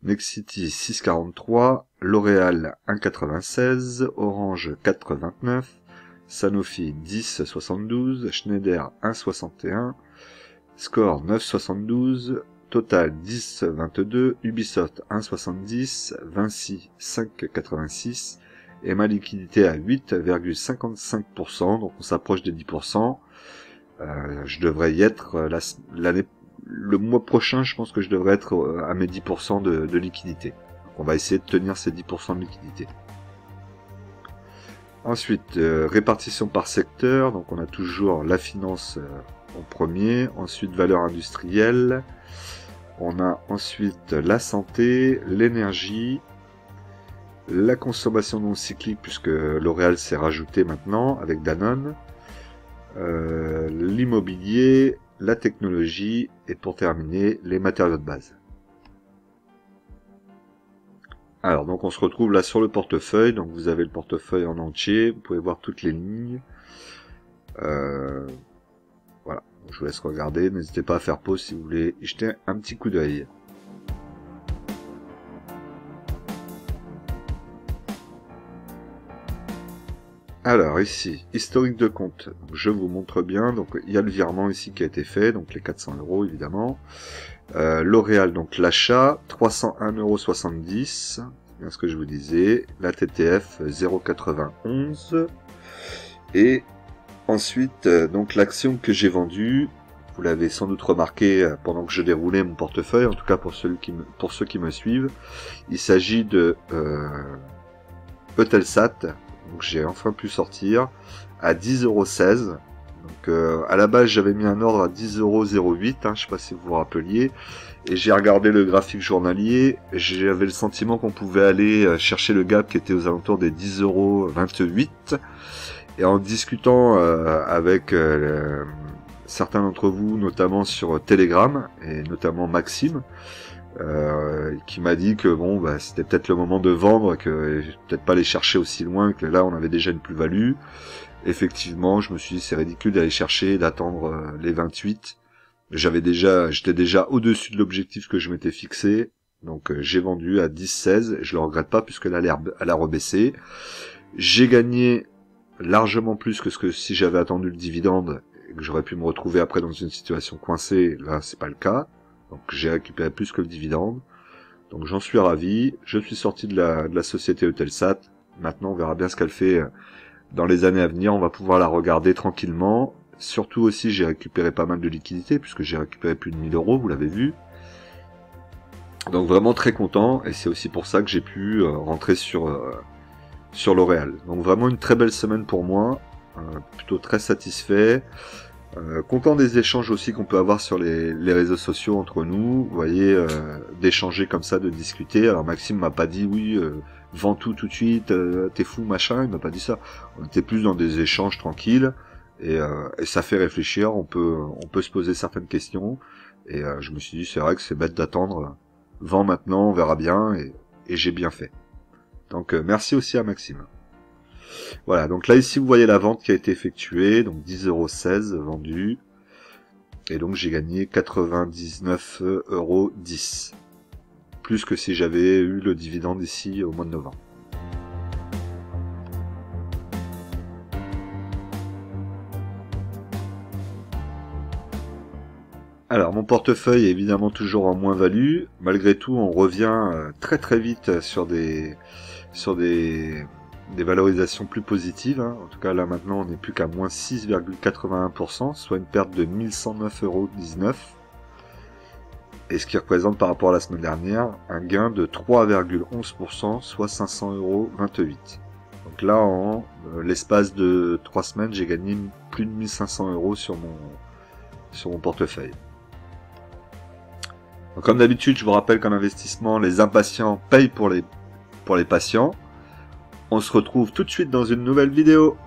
Nexity 6,43, L'Oréal 1,96, Orange 4,29, Sanofi 10,72, Schneider 1,61, Score 9,72, Total 10,22, Ubisoft 1,70, Vinci 5,86 et ma liquidité à 8,55%, donc on s'approche des 10%. Je devrais y être le mois prochain, je pense que je devrais être à mes 10% de liquidité. Donc on va essayer de tenir ces 10% de liquidité. Ensuite, répartition par secteur, donc on a toujours la finance en premier, ensuite valeur industrielle, on a ensuite la santé, l'énergie, la consommation non cyclique puisque L'Oréal s'est rajouté maintenant avec Danone, l'immobilier, la technologie et pour terminer les matériaux de base. Alors donc on se retrouve là sur le portefeuille, donc vous avez le portefeuille en entier, vous pouvez voir toutes les lignes. Voilà, je vous laisse regarder, n'hésitez pas à faire pause si vous voulez y jeter un petit coup d'œil. Alors ici, historique de compte, donc, je vous montre bien, donc il y a le virement ici qui a été fait, donc les 400 € évidemment. L'Oréal, donc l'achat, 301,70 €, c'est bien ce que je vous disais. La TTF, 0,91. Et ensuite, donc l'action que j'ai vendue, vous l'avez sans doute remarqué pendant que je déroulais mon portefeuille, en tout cas pour ceux qui me suivent, il s'agit de Eutelsat, donc j'ai enfin pu sortir à 10,16 €. Donc à la base j'avais mis un ordre à 10,08 €, je sais pas si vous vous rappeliez, et j'ai regardé le graphique journalier, j'avais le sentiment qu'on pouvait aller chercher le gap qui était aux alentours des 10,28 €, et en discutant avec certains d'entre vous, notamment sur Telegram, et notamment Maxime, qui m'a dit que bon, bah, c'était peut-être le moment de vendre, que peut-être pas aller chercher aussi loin, que là on avait déjà une plus-value. Effectivement, je me suis dit c'est ridicule d'aller chercher, d'attendre les 28. J'étais déjà au-dessus de l'objectif que je m'étais fixé, donc j'ai vendu à 10,16, et je le regrette pas puisque elle a rebaissé. J'ai gagné largement plus que ce que si j'avais attendu le dividende, et que j'aurais pu me retrouver après dans une situation coincée. Là, c'est pas le cas. Donc j'ai récupéré plus que le dividende. Donc j'en suis ravi. Je suis sorti de la société Eutelsat. Maintenant, on verra bien ce qu'elle fait dans les années à venir. On va pouvoir la regarder tranquillement. Surtout aussi, j'ai récupéré pas mal de liquidités, puisque j'ai récupéré plus de 1000 €, vous l'avez vu. Donc vraiment très content. Et c'est aussi pour ça que j'ai pu rentrer sur L'Oréal. Donc vraiment une très belle semaine pour moi. Plutôt très satisfait. Content des échanges aussi qu'on peut avoir sur les réseaux sociaux entre nous, vous voyez, d'échanger comme ça, de discuter. Alors Maxime m'a pas dit oui, vends tout de suite, t'es fou machin, il m'a pas dit ça. On était plus dans des échanges tranquilles et ça fait réfléchir, on peut se poser certaines questions et je me suis dit c'est vrai que c'est bête d'attendre, vends maintenant, on verra bien et j'ai bien fait. Donc merci aussi à Maxime. Voilà, donc là ici vous voyez la vente qui a été effectuée, donc 10,16 € vendu, et donc j'ai gagné 99,10 €, plus que si j'avais eu le dividende ici au mois de novembre. Alors mon portefeuille est évidemment toujours en moins-value, malgré tout on revient très très vite sur des valorisations plus positives, hein. En tout cas là maintenant on n'est plus qu'à moins 6,81%, soit une perte de 1109,19 €, et ce qui représente par rapport à la semaine dernière un gain de 3,11%, soit 500,28 €. Donc là en l'espace de 3 semaines j'ai gagné plus de 1500 € sur mon portefeuille. Donc comme d'habitude je vous rappelle qu'en investissement les impatients payent pour les patients. On se retrouve tout de suite dans une nouvelle vidéo.